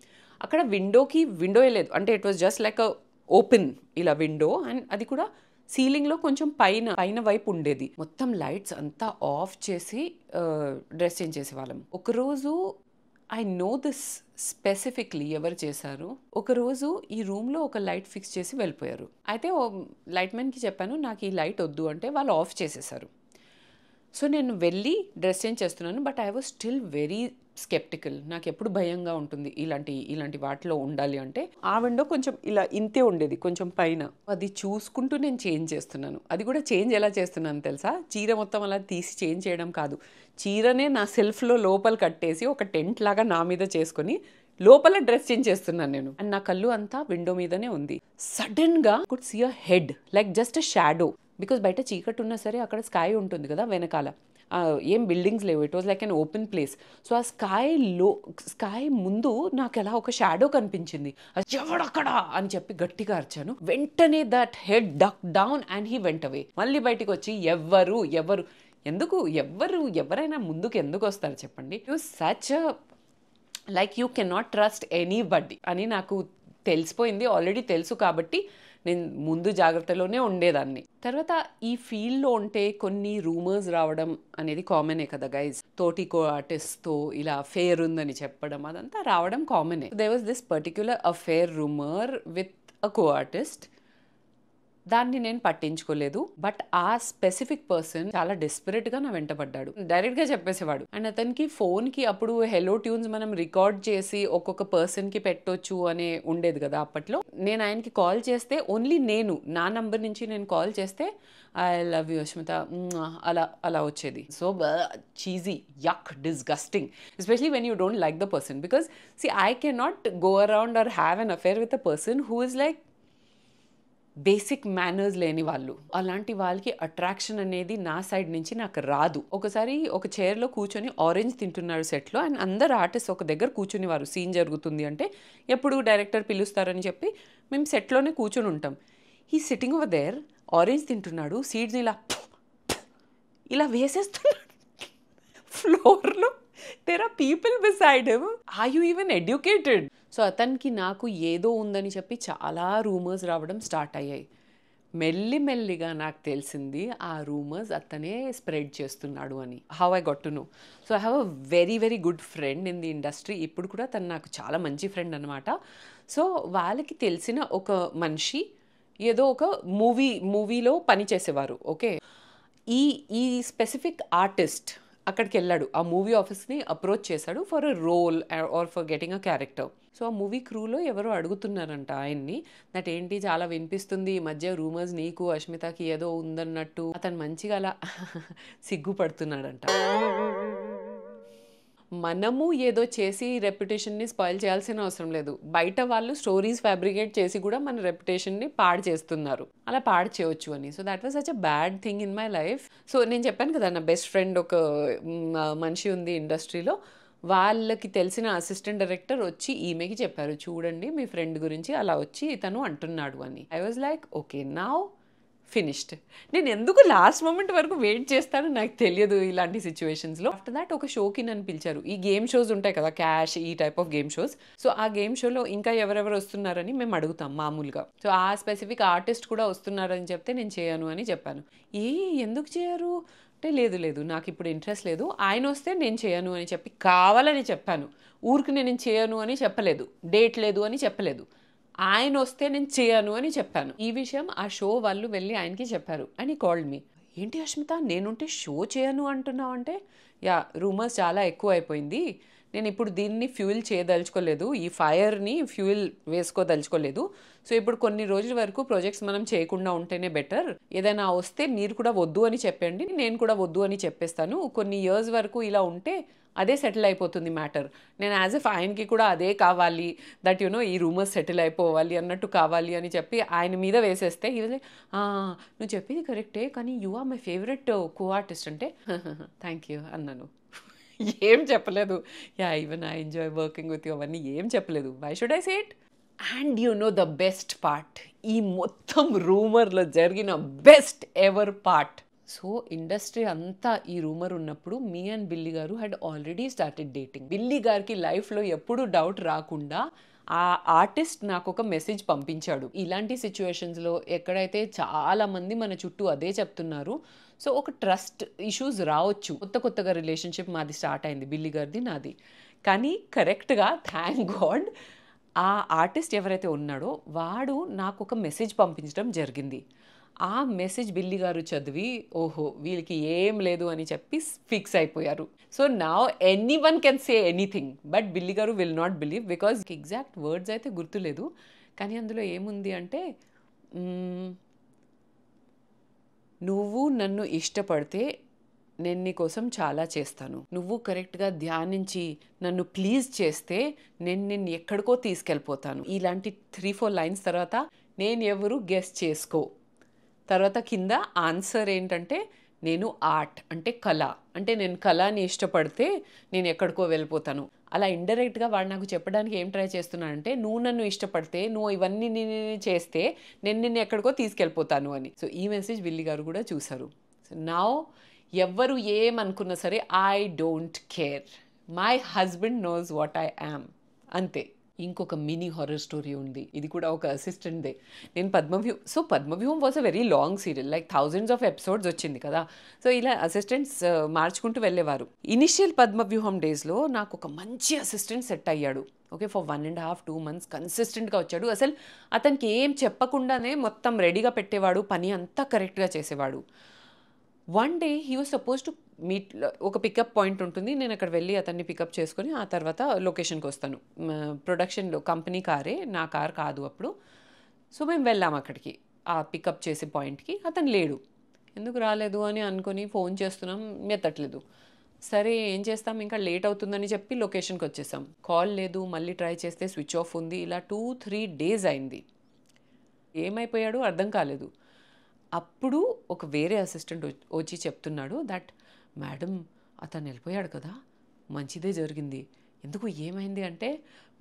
అక్కడ విండోయే లేదు, అంటే it was just like a open ఇలా విండో, అండ్ అది కూడా సీలింగ్లో కొంచెం పైన వైపు ఉండేది. మొత్తం లైట్స్ అంతా ఆఫ్ చేసి డ్రెస్ చేంజ్ చేసేవాళ్ళం. ఒకరోజు ఐ నో దిస్ స్పెసిఫిక్లీ ఎవరు చేశారు, ఒకరోజు ఈ రూమ్లో ఒక లైట్ ఫిక్స్ చేసి వెళ్ళిపోయారు. అయితే ఓ లైట్ మ్యాన్కి చెప్పాను నాకు ఈ లైట్ వద్దు అంటే వాళ్ళు ఆఫ్ చేసేసారు. సో నేను వెళ్ళి డ్రెస్ చేంజ్ చేస్తున్నాను, but I was still very sceptical. నాకు ఎప్పుడు భయంగా ఉంటుంది ఇలాంటి వాటిలో ఉండాలి అంటే. ఆ విండో కొంచెం ఇలా ఇంతే ఉండేది, కొంచెం పైన. అది చూసుకుంటూ నేను చేంజ్ చేస్తున్నాను. అది కూడా చేంజ్ ఎలా చేస్తున్నాను తెలుసా, చీర మొత్తం అలా తీసి చేంజ్ చేయడం కాదు, చీరనే నా సెల్ఫ్లో లోపల కట్టేసి ఒక టెంట్ లాగా నా మీద చేసుకొని లోపల డ్రెస్ చేంజ్ చేస్తున్నాను నేను. అండ్ నా కళ్ళు అంతా విండో మీదనే ఉంది. సడన్ గా could see a head, like just a shadow. Because బయట చీకటి ఉన్నా సరే అక్కడ స్కై ఉంటుంది కదా వెనకాల, ఏం బిల్డింగ్స్ లేవు, it was like an open place. So ఆ స్కై ముందు నాకు ఎలా ఒక షాడో కనిపించింది. ఎవడక్కడ అని చెప్పి గట్టిగా అరిచాను. వెంటనే that head duck down and he went away. మళ్ళీ బయటికి వచ్చి ఎవరైనా ముందుకు ఎందుకు వస్తారు చెప్పండి. You such like you can not trust anybody అని నాకు తెలిసిపోయింది. ఆల్రెడీ తెలుసు కాబట్టి నేను ముందు జాగ్రత్తలోనే ఉండేదాన్ని. తర్వాత ఈ ఫీల్డ్లో ఉంటే కొన్ని రూమర్స్ రావడం అనేది కామనే కదా గైజ్. తోటి కో ఆర్టిస్ట్తో ఇలా అఫేర్ ఉందని చెప్పడం అదంతా రావడం కామనే. There was this particular affair rumour with a co artist. దాన్ని నేను పట్టించుకోలేదు. బట్ ఆ స్పెసిఫిక్ పర్సన్ చాలా డెస్పరేట్గా నా వెంటబడ్డాడు. డైరెక్ట్గా చెప్పేసేవాడు. అండ్ అతనికి ఫోన్కి అప్పుడు హెలో ట్యూన్స్ మనం రికార్డ్ చేసి ఒక్కొక్క పర్సన్కి పెట్టొచ్చు అనే ఉండేది కదా అప్పట్లో. నేను ఆయనకి కాల్ చేస్తే ఓన్లీ నా నంబర్ నుంచి నేను కాల్ చేస్తే ఐ లవ్ యూ అష్మిత అలా వచ్చేది. So cheesy, yuck, disgusting, especially when you don't like the person. Because I can not go around or have an affair with a person who is like basic manners లేని వాళ్ళు. అలాంటి వాళ్ళకి attraction అనేది నా side నుంచి నాకు రాదు. ఒకసారి ఒక చైర్లో కూర్చొని ఆరెంజ్ తింటున్నాడు సెట్లో, అండ్ అందరు ఆర్టిస్ట్ ఒక దగ్గర కూర్చుని వారు సీన్ జరుగుతుంది అంటే ఎప్పుడు డైరెక్టర్ పిలుస్తారని చెప్పి మేము సెట్లోనే కూర్చొని ఉంటాం. ఈ సిట్టింగ్ ఓవర్ దేర్ ఆరెంజ్ తింటున్నాడు, సీడ్స్ని ఇలా వేసేస్తున్నాడు ఫ్లోర్లో. There are people beside him. Are you even educated? So అతనికి నాకు ఏదో ఉందని చెప్పి చాలా రూమర్స్ రావడం స్టార్ట్ అయ్యాయి. మెల్లిమెల్లిగా నాకు తెలిసింది ఆ రూమర్స్ అతనే స్ప్రెడ్ చేస్తున్నాడు అని. How I got to know? So I have a very very good friend in the industry. ఇప్పుడు కూడా తను నాకు చాలా మంచి ఫ్రెండ్ అనమాట. సో వాళ్ళకి తెలిసిన ఒక మనిషి ఏదో ఒక మూవీలో పని చేసేవారు. ఓకే, ఈ స్పెసిఫిక్ ఆర్టిస్ట్ అక్కడికి వెళ్ళాడు. ఆ మూవీ ఆఫీస్ని అప్రోచ్ చేశాడు for a role or for getting a character. So ఆ మూవీ క్రూలో ఎవరో అడుగుతున్నారంట ఆయన్ని, దట్ ఏంటి చాలా వినిపిస్తుంది ఈ మధ్య రూమర్స్ నీకు అష్మితకి ఏదో ఉందన్నట్టు. అతను మంచిగా అలా సిగ్గుపడుతున్నాడంట. మనము ఏదో చేసి రెప్యుటేషన్ని స్పాయిల్ చేయాల్సిన అవసరం లేదు. బయట వాళ్ళు స్టోరీస్ ఫ్యాబ్రికేట్ చేసి కూడా మన రెప్యుటేషన్ని పాడు చేస్తున్నారు. అలా పాడు చేయవచ్చు అని. So that was such a bad thing in my life. So నేను చెప్పాను కదా నా బెస్ట్ ఫ్రెండ్ ఒక మనిషి ఉంది ఇండస్ట్రీలో. వాళ్ళకి తెలిసిన అసిస్టెంట్ డైరెక్టర్ వచ్చి ఈమెకి చెప్పారు, చూడండి మీ ఫ్రెండ్ గురించి అలా వచ్చి తను అంటున్నాడు అని. I was like okay, now finished. నేను ఎందుకు లాస్ట్ మూమెంట్ వరకు వెయిట్ చేస్తానో నాకు తెలియదు ఇలాంటి సిచ్యువేషన్స్లో. ఆఫ్టర్ దాట్ ఒక షోకి నన్ను పిలిచారు. ఈ గేమ్ షోస్ ఉంటాయి కదా, క్యాష్, ఈ type of game shows. So ఆ గేమ్ షోలో ఇంకా ఎవరెవరు వస్తున్నారని మేము అడుగుతాం మామూలుగా. సో ఆ స్పెసిఫిక్ ఆర్టిస్ట్ కూడా వస్తున్నారని చెప్తే నేను చేయను అని చెప్పాను. ఎందుకు చేయరు అంటే లేదు నాకు ఇప్పుడు ఇంట్రెస్ట్ లేదు, ఆయన వస్తే నేను చేయను అని చెప్పి కావాలని చెప్పాను. ఊరికి నేను చేయను అని చెప్పలేదు, డేట్ లేదు అని చెప్పలేదు, ఆయన వస్తే నేను చేయను అని చెప్పాను. ఈ విషయం ఆ షో వాళ్ళు వెళ్ళి ఆయనకి చెప్పారు. And he called me. ఏంటి అష్మిత నేనుంటే షో చేయను అంటున్నావు అంటే, యా రూమర్స్ చాలా ఎక్కువ అయిపోయింది, నేను ఇప్పుడు దీన్ని ఫ్యూయల్ చేయదలుచుకోలేదు, ఈ ఫైర్ని ఫ్యూయల్ వేసుకోదలుచుకోలేదు. సో ఇప్పుడు కొన్ని రోజుల వరకు ప్రాజెక్ట్స్ మనం చేయకుండా ఉంటేనే బెటర్. ఏదైనా వస్తే మీరు కూడా వద్దు అని చెప్పండి, నేను కూడా వద్దు అని చెప్పేస్తాను. కొన్ని ఇయర్స్ వరకు ఇలా ఉంటే అదే సెటిల్ అయిపోతుంది మ్యాటర్. నేను యాజ్ ఎఫ్ ఆయనకి కూడా అదే కావాలి, దట్ ఈ రూమర్స్ సెటిల్ అయిపోవాలి అన్నట్టు కావాలి అని చెప్పి ఆయన మీద వేసేస్తే ఇది నువ్వు చెప్పింది కరెక్టే, కానీ you are my favourite co artist అంటే థ్యాంక్ యూ అన్నాను. ఏం చెప్పలేదు. Yeah even I enjoy working with you అవన్నీ ఏం చెప్పలేదు. Why should I say it? And the best part, ఈ మొత్తం రూమర్లో జరిగిన best ever part. So industry అంతా ఈ రూమర్ ఉన్నప్పుడు మీ అండ్ బిల్లీ గారు హ్యాడ్ ఆల్రెడీ స్టార్టెడ్ డేటింగ్. బిల్లీ గారికి లైఫ్లో ఎప్పుడూ డౌట్ రాకుండా ఆ ఆర్టిస్ట్ నాకు ఒక మెసేజ్ పంపించాడు. ఇలాంటి సిచ్యువేషన్స్లో ఎక్కడైతే చాలా మంది మన చుట్టూ అదే చెప్తున్నారు, సో ఒక ట్రస్ట్ ఇష్యూస్ రావచ్చు. కొత్తగా రిలేషన్షిప్ మాది స్టార్ట్ అయింది, బిల్లీ గారిది నాది. కానీ కరెక్ట్గా థ్యాంక్ గాడ్ ఆ ఆర్టిస్ట్ ఎవరైతే ఉన్నాడో వాడు నాకు ఒక మెసేజ్ పంపించడం జరిగింది. ఆ మెసేజ్ బిల్లి గారు చదివి ఓహో వీళ్ళకి ఏం లేదు అని చెప్పి ఫిక్స్ అయిపోయారు. So now any one can say anything but బిల్లి గారు will not believe because exact words అయితే గుర్తులేదు. కానీ అందులో ఏముంది అంటే నువ్వు నన్ను ఇష్టపడితే నేను నీ కోసం చాలా చేస్తాను. నువ్వు కరెక్ట్గా ధ్యానించి నన్ను ప్లీజ్ చేస్తే నేను నిన్ను ఎక్కడికో తీసుకెళ్ళిపోతాను. ఇలాంటి 3-4 లైన్స్ తర్వాత నేను ఎవరు గెస్ చేసుకో. తర్వాత కింద ఆన్సర్ ఏంటంటే నేను ఆర్ట్ అంటే కళ, అంటే నేను కళని ఇష్టపడితే నేను ఎక్కడికో వెళ్ళిపోతాను. అలా ఇండైరెక్ట్గా వాడు నాకు చెప్పడానికి ఏం ట్రై చేస్తున్నానంటే నువ్వు నన్ను ఇష్టపడితే నువ్వు ఇవన్నీ నేను చేస్తే నేను నిన్ను ఎక్కడికో తీసుకెళ్ళిపోతాను అని. సో ఈ మెసేజ్ బిల్లి గారు కూడా చూశారు. సో నౌ ఎవ్వరు ఏమనుకున్నా సరే I don't care, my husband knows what I am, అంతే. ఇంకొక మినీ హారర్ స్టోరీ ఉంది, ఇది కూడా ఒక అసిస్టెంట్దే. నేను Padmavyuham was a very long serial, like thousands of episodes వచ్చింది కదా. సో ఇలా అసిస్టెంట్స్ మార్చుకుంటూ వెళ్ళేవారు. ఇనిషియల్ పద్మవ్యూహం డేస్లో నాకు ఒక మంచి అసిస్టెంట్ సెట్ అయ్యాడు. ఓకే, ఫర్ 1.5-2 months కన్సిస్టెంట్గా వచ్చాడు. అసలు అతనికి ఏం చెప్పకుండానే మొత్తం రెడీగా పెట్టేవాడు, పని అంతా కరెక్ట్గా చేసేవాడు. One day he was suppose to meet, ఒక పికప్ పాయింట్ ఉంటుంది, నేను అక్కడ వెళ్ళి అతన్ని పికప్ చేసుకొని ఆ తర్వాత లొకేషన్కి వస్తాను. ప్రొడక్షన్లో కంపెనీ కారే, నా కార్ కాదు అప్పుడు. సో మేము వెళ్ళాం అక్కడికి, ఆ పికప్ చేసే పాయింట్కి. అతను లేడు, ఎందుకు రాలేదు అని అనుకొని ఫోన్ చేస్తున్నాం, ఎత్తట్లేదు. సరే ఏం చేస్తాం, ఇంకా లేట్ అవుతుందని చెప్పి లొకేషన్కి వచ్చేసాం. కాల్ లేదు, మళ్ళీ ట్రై చేస్తే స్విచ్ ఆఫ్ ఉంది. ఇలా 2-3 days అయింది. ఏమైపోయాడు అర్థం కాలేదు. అప్పుడు ఒక వేరే అసిస్టెంట్ వచ్చి చెప్తున్నాడు దట్ మేడం అతను వెళ్ళిపోయాడు కదా, మంచిదే జరిగింది. ఎందుకు ఏమైంది అంటే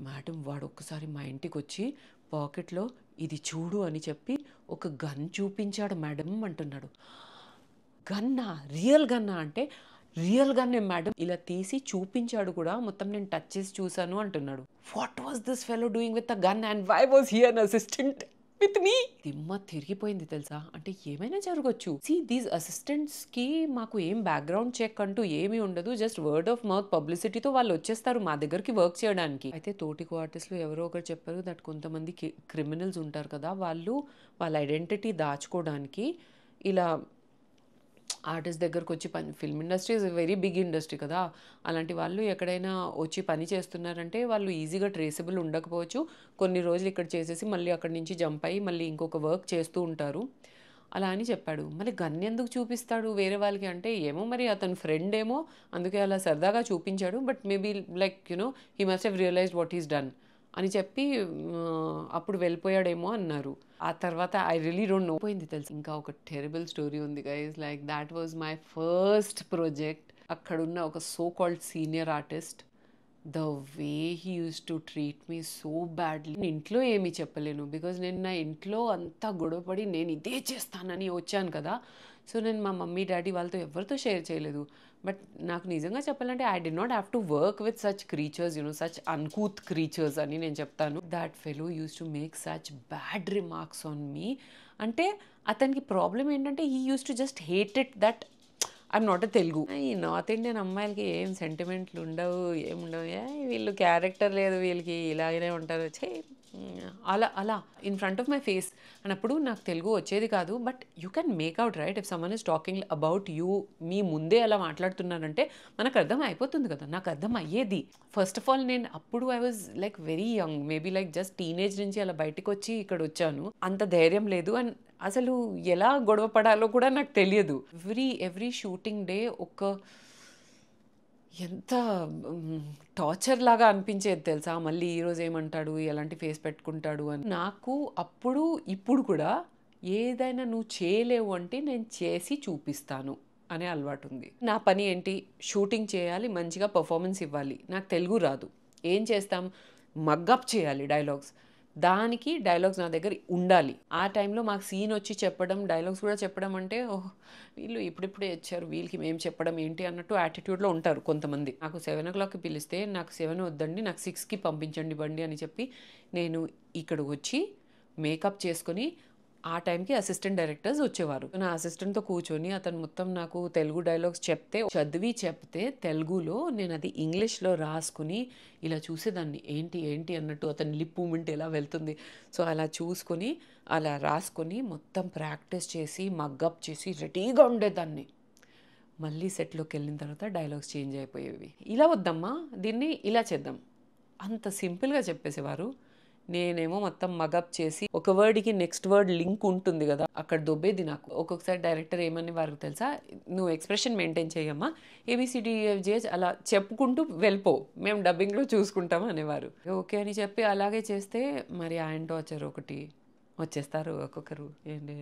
మేడం వాడు ఒక్కసారి మా ఇంటికి వచ్చి పాకెట్లో ఇది చూడు అని చెప్పి ఒక గన్ చూపించాడు మేడం అంటున్నాడు. గన్నా, రియల్ గన్నా అంటే రియల్ గన్నే మేడం, ఇలా తీసి చూపించాడు కూడా, మొత్తం నేను టచ్ చేసి చూశాను అంటున్నాడు. What was this fellow doing with a gun and why was he an assistant with me? దిమ్మ తిరిగిపోయింది తెలుసా. అంటే ఏమైనా జరగచ్చు. దీస్ అసిస్టెంట్స్కి మాకు ఏం బ్యాక్గ్రౌండ్ చెక్ అంటూ ఏమీ ఉండదు, జస్ట్ వర్డ్ ఆఫ్ మౌత్ పబ్లిసిటీతో వాళ్ళు వచ్చేస్తారు మా దగ్గరికి వర్క్ చేయడానికి. అయితే తోటి ఆర్టిస్టులు ఎవరో ఒకరు చెప్పారు దట్ కొంతమంది క్రిమినల్స్ ఉంటారు కదా, వాళ్ళు వాళ్ళ ఐడెంటిటీ దాచుకోవడానికి ఇలా ఆర్టిస్ట్ దగ్గరకు వచ్చి film industry is very big industry కదా, అలాంటి వాళ్ళు ఎక్కడైనా వచ్చి పని చేస్తున్నారంటే వాళ్ళు ఈజీగా ట్రేసబుల్ ఉండకపోవచ్చు. కొన్ని రోజులు ఇక్కడ చేసేసి మళ్ళీ అక్కడి నుంచి జంప్ అయ్యి మళ్ళీ ఇంకొక వర్క్ చేస్తూ ఉంటారు అలా అని చెప్పాడు. మళ్ళీ గన్ ఎందుకు చూపిస్తాడు వేరే వాళ్ళకి అంటే ఏమో మరి అతని ఫ్రెండ్ ఏమో అందుకే అలా సరదాగా చూపించాడు. But maybe like you know he must have realised what is done అని చెప్పి అప్పుడు వెళ్ళిపోయాడేమో అన్నారు. ఆ తర్వాత ఐ రియలీ డోంట్ నో పోయింది తెలుసు. ఇంకా ఒక టెరిబుల్ స్టోరీ ఉంది guys, like that was my first project. అక్కడున్న ఒక so called senior artist, the way he used to treat me so badly. నేను ఇంట్లో ఏమీ చెప్పలేను బికాజ్ నేను నా ఇంట్లో అంతా గొడవపడి నేను ఇదే చేస్తానని వచ్చాను కదా. సో నేను మా మమ్మీ డాడీ వాళ్ళతో ఎవరితో షేర్ చేయలేదు. బట్ నాకు నిజంగా చెప్పాలంటే I D not have to work with such creatures, you know such uncouth creatures అని నేను చెప్తాను. That fellow used to make such bad remarks on me. అంటే అతనికి ప్రాబ్లం ఏంటంటే he used to just hate it that I'm not a Telugu. ఈ north Indian అమ్మాయిలకి ఏం సెంటిమెంట్లు ఉండవు, ఏముండవు, వీళ్ళు క్యారెక్టర్ లేదు వీళ్ళకి, ఇలాగనే ఉంటారు అలా అలా in front of my face అన్నప్పుడు నాకు తెలుగు వచ్చేది కాదు. But you can make out right if someone is talking about you, మీ ముందే అలా మాట్లాడుతున్నారంటే మనకు అర్థం అయిపోతుంది కదా. నాకు అర్థం అయ్యేది. ఫస్ట్ ఆఫ్ ఆల్ నేను అప్పుడు I was like very young, maybe like just teenage నుంచి అలా బయటకు వచ్చి ఇక్కడ వచ్చాను. అంత ధైర్యం లేదు అండ్ అసలు ఎలా గొడవ పడాలో కూడా నాకు తెలియదు. ఎవ్రీ షూటింగ్ డే ఒక ఎంత టార్చర్ లాగా అనిపించేది తెలుసా. మళ్ళీ ఈరోజు ఏమంటాడు, ఎలాంటి ఫేస్ పెట్టుకుంటాడు అని. నాకు అప్పుడు ఇప్పుడు కూడా ఏదైనా నువ్వు చేయలేవు అంటే నేను చేసి చూపిస్తాను అనే అలవాటు ఉంది. నా పని ఏంటి, షూటింగ్ చేయాలి, మంచిగా పర్ఫార్మెన్స్ ఇవ్వాలి. నాకు తెలుగు రాదు, ఏం చేస్తాం, మగ్గప్ చేయాలి డైలాగ్స్. దానికి డైలాగ్స్ నా దగ్గర ఉండాలి. ఆ టైంలో మాకు సీన్ వచ్చి చెప్పడం, డైలాగ్స్ కూడా చెప్పడం అంటే ఓహ్ వీళ్ళు ఇప్పుడిప్పుడే వచ్చారు, వీళ్ళకి మేము చెప్పడం ఏంటి అన్నట్టు యాటిట్యూడ్లో ఉంటారు కొంతమంది. నాకు 7 o'clockకి పిలిస్తే నాకు 7 వద్దండి, నాకు 6కి పంపించండి బండి అని చెప్పి నేను ఇక్కడ వచ్చి మేకప్ చేసుకొని ఆ టైంకి అసిస్టెంట్ డైరెక్టర్స్ వచ్చేవారు. నా అసిస్టెంట్తో కూర్చొని అతను మొత్తం నాకు తెలుగు డైలాగ్స్ చెప్తే తెలుగులో నేను అది ఇంగ్లీష్లో రాసుకుని ఇలా చూసేదాన్ని. ఏంటి ఏంటి అన్నట్టు అతని లిప్ మూమెంట్ ఎలా వెళ్తుంది. సో అలా చూసుకొని అలా రాసుకొని మొత్తం ప్రాక్టీస్ చేసి మగ్గప్ చేసి రెడీగా ఉండేదాన్ని. మళ్ళీ సెట్లోకి వెళ్ళిన తర్వాత డైలాగ్స్ చేంజ్ అయిపోయేవి. ఇలా వద్దమ్మా, దీన్ని ఇలా చేద్దాం, అంత సింపుల్గా చెప్పేసేవారు. నేనేమో మొత్తం మగప్ చేసి ఒక వర్డ్కి నెక్స్ట్ వర్డ్ లింక్ ఉంటుంది కదా, అక్కడ దొబ్బేది నాకు. ఒక్కొక్కసారి డైరెక్టర్ ఏమని వారికి తెలుసా, నువ్వు ఎక్స్ప్రెషన్ మెయింటైన్ చేయమ్మా, ABCDEFGH అలా చెప్పుకుంటూ వెళ్ళిపో, మేము డబ్బింగ్లో చూసుకుంటాం అనేవారు. ఓకే అని చెప్పి అలాగే చేస్తే మరి ఆయన టార్చర్ ఒకటి వచ్చేస్తారు ఒక్కొక్కరు. ఏంటి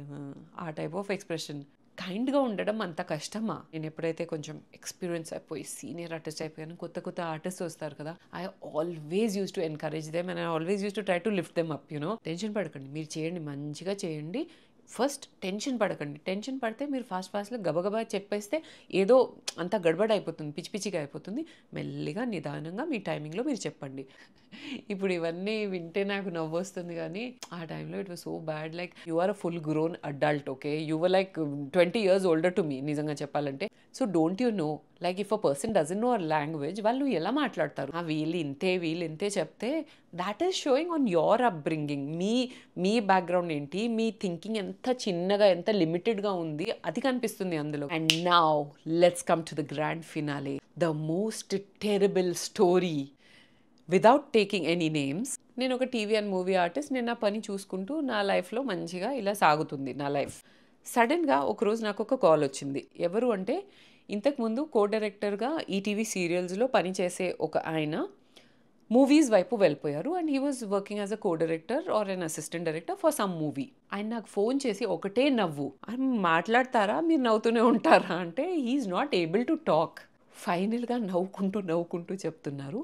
ఆ టైప్ ఆఫ్ ఎక్స్ప్రెషన్. కైండ్గా ఉండడం అంత కష్టమా? నేను ఎప్పుడైతే కొంచెం ఎక్స్పీరియన్స్ అయిపోయి సీనియర్ ఆర్టిస్ట్ అయిపోయాను, కొత్త కొత్త ఆర్టిస్ట్ వస్తారు కదా, I always use to encourage them and I always use to try to lift them up. Tension పడకండి, మీరు చేయండి, మంచిగా చేయండి. ఫస్ట్ టెన్షన్ పడకండి. టెన్షన్ పడితే మీరు ఫాస్ట్గా గబగబా చెప్పేస్తే ఏదో అంతా గడబడ అయిపోతుంది, పిచ్చి పిచ్చిగా అయిపోతుంది. మెల్లిగా నిదానంగా మీ టైమింగ్లో మీరు చెప్పండి. ఇప్పుడు ఇవన్నీ వింటే నాకు నవ్వు వస్తుంది, కానీ ఆ టైంలో it was so bad. Like you are a full grown adult, okay, you were like 20 years older to me నిజంగా చెప్పాలంటే. So don't you know, like if a person doesn't know our language, వాళ్ళు ఎలా మాట్లాడతారు? వీళ్ళు ఇంతే చెప్తే that is showing on your upbringing. మీ background ఏంటి, మీ థింకింగ్ ఎంత చిన్నగా ఎంత లిమిటెడ్గా ఉంది అది కనిపిస్తుంది అందులో. And now let's come to the grand finale, the most terrible story without taking any names. నేను ఒక టీవీ అండ్ మూవీ ఆర్టిస్ట్, నేను నా పని చూసుకుంటూ నా లైఫ్లో మంచిగా ఇలా సాగుతుంది నా లైఫ్. సడన్గా ఒకరోజు నాకు ఒక కాల్ వచ్చింది. ఎవరు అంటే, ఇంతకుముందు కో డైరెక్టర్గా ఈటీవీ సీరియల్స్లో పనిచేసే ఒక ఆయన మూవీస్ వైపు వెళ్ళిపోయారు. And he was working as a co director or an assistant director for some movie. ఆయన నాకు ఫోన్ చేసి ఒకటే నవ్వు, మాట్లాడతారా మీరు నవ్వుతూనే ఉంటారా అంటే, he's not able to talk. ఫైనల్గా నవ్వుకుంటూ చెప్తున్నారు,